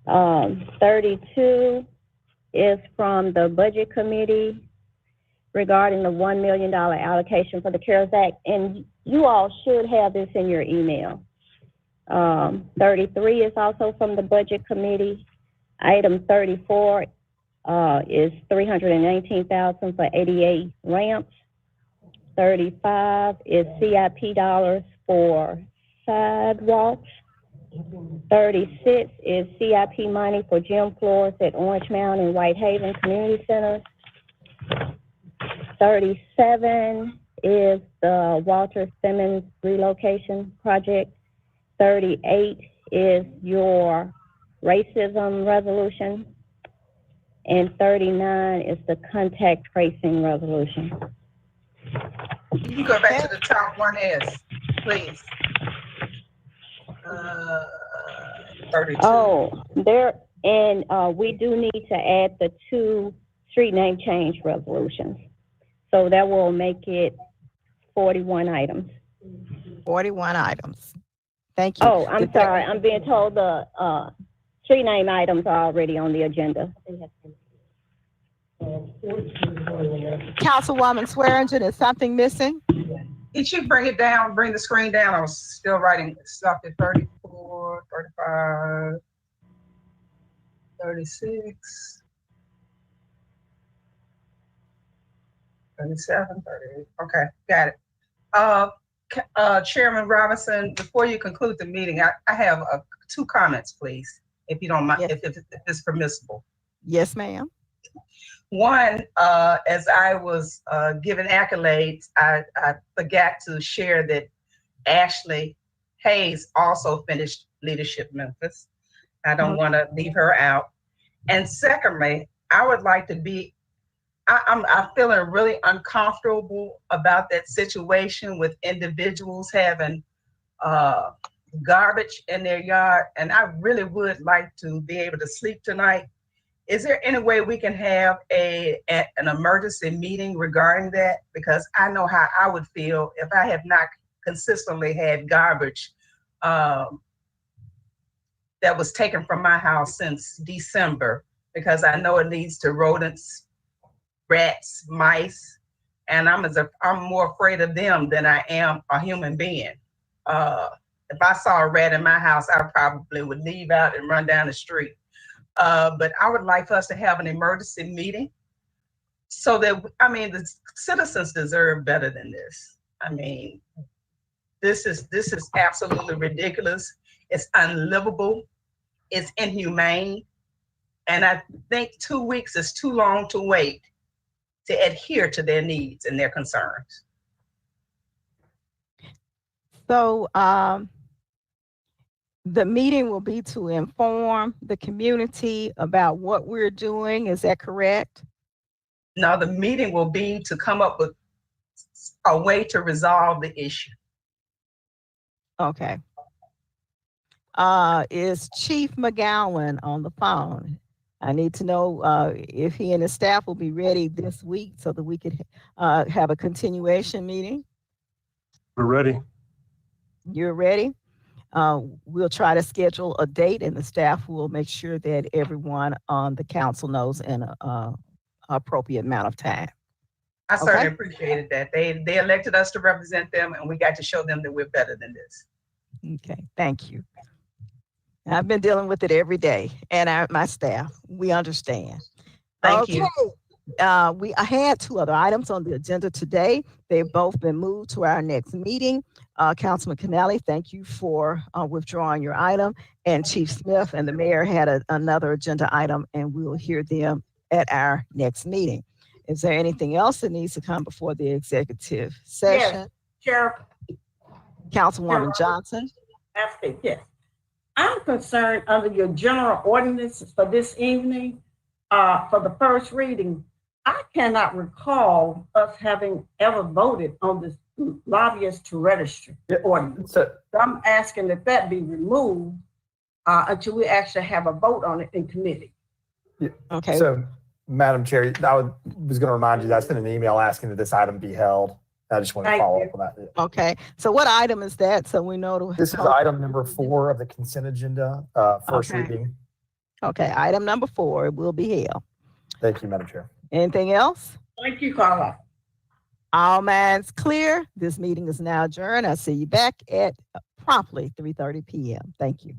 32 is from the Budget Committee regarding the $1 million allocation for the CARES Act, and you all should have this in your email. 33 is also from the Budget Committee. Item 34 is $319,000 for 88 ramps. 35 is CIP dollars for sidewalks. 36 is CIP money for gym floors at Orange Mound and Whitehaven Community Centers. 37 is the Walter Simmons relocation project. 38 is your racism resolution. And 39 is the contact tracing resolution. You can go back to the top one S, please. 32. Oh, there, and we do need to add the 2 street name change resolutions. So that will make it 41 items. 41 items. Thank you. Oh, I'm sorry. I'm being told the street name items are already on the agenda. Councilwoman Swearingen, is something missing? It should bring it down, bring the screen down. I was still writing stuff at 34, 35, 36, 37, 38. Okay, got it. Chairman Robinson, before you conclude the meeting, I have 2 comments, please, if you don't mind, Yes. if it's permissible. Yes, ma'am. One, as I was giving accolades, I forgot to share that Ashley Hayes also finished Leadership Memphis. I don't want to leave her out. And secondly, I would like to be, I'm feeling really uncomfortable about that situation with individuals having garbage in their yard. And I really would like to be able to sleep tonight. Is there any way we can have an emergency meeting regarding that? Because I know how I would feel if I have not consistently had garbage that was taken from my house since December, because I know it leads to rodents, rats, mice, and I'm more afraid of them than I am a human being. If I saw a rat in my house, I probably would leave out and run down the street. But I would like for us to have an emergency meeting so that, I mean, the citizens deserve better than this. I mean, this is absolutely ridiculous. It's unlivable. It's inhumane. And I think 2 weeks is too long to wait to adhere to their needs and their concerns. So, the meeting will be to inform the community about what we're doing. Is that correct? No, the meeting will be to come up with a way to resolve the issue. Okay. Is Chief McGowan on the phone? I need to know if he and his staff will be ready this week so that we could have a continuation meeting. We're ready. You're ready? We'll try to schedule a date, and the staff will make sure that everyone on the council knows in an appropriate amount of time. I certainly appreciated that. They elected us to represent them, and we got to show them that we're better than this. Okay, thank you. I've been dealing with it every day, and my staff, we understand. Thank you. I had 2 other items on the agenda today. They've both been moved to our next meeting. Councilman Canale, thank you for withdrawing your item. And Chief Smith and the mayor had another agenda item, and we will hear them at our next meeting. Is there anything else that needs to come before the executive session? Chair, Councilwoman Johnson? after, yes. I'm concerned under your general ordinances for this evening, for the first reading, I cannot recall us having ever voted on this lobbyist to register ordinance. So I'm asking that that be removed until we actually have a vote on it in committee. Okay. So, Madam Chair, I was going to remind you that I sent an email asking that this item be held. I just want to follow up on that. Okay. So what item is that? So we know to. This is item number 4 of the consent agenda, first reading. Okay. Item number 4 will be held. Thank you, Madam Chair. Anything else? Thank you, Carla. All minds clear. This meeting is now adjourned. I'll see you back at promptly 3:30 p.m. Thank you.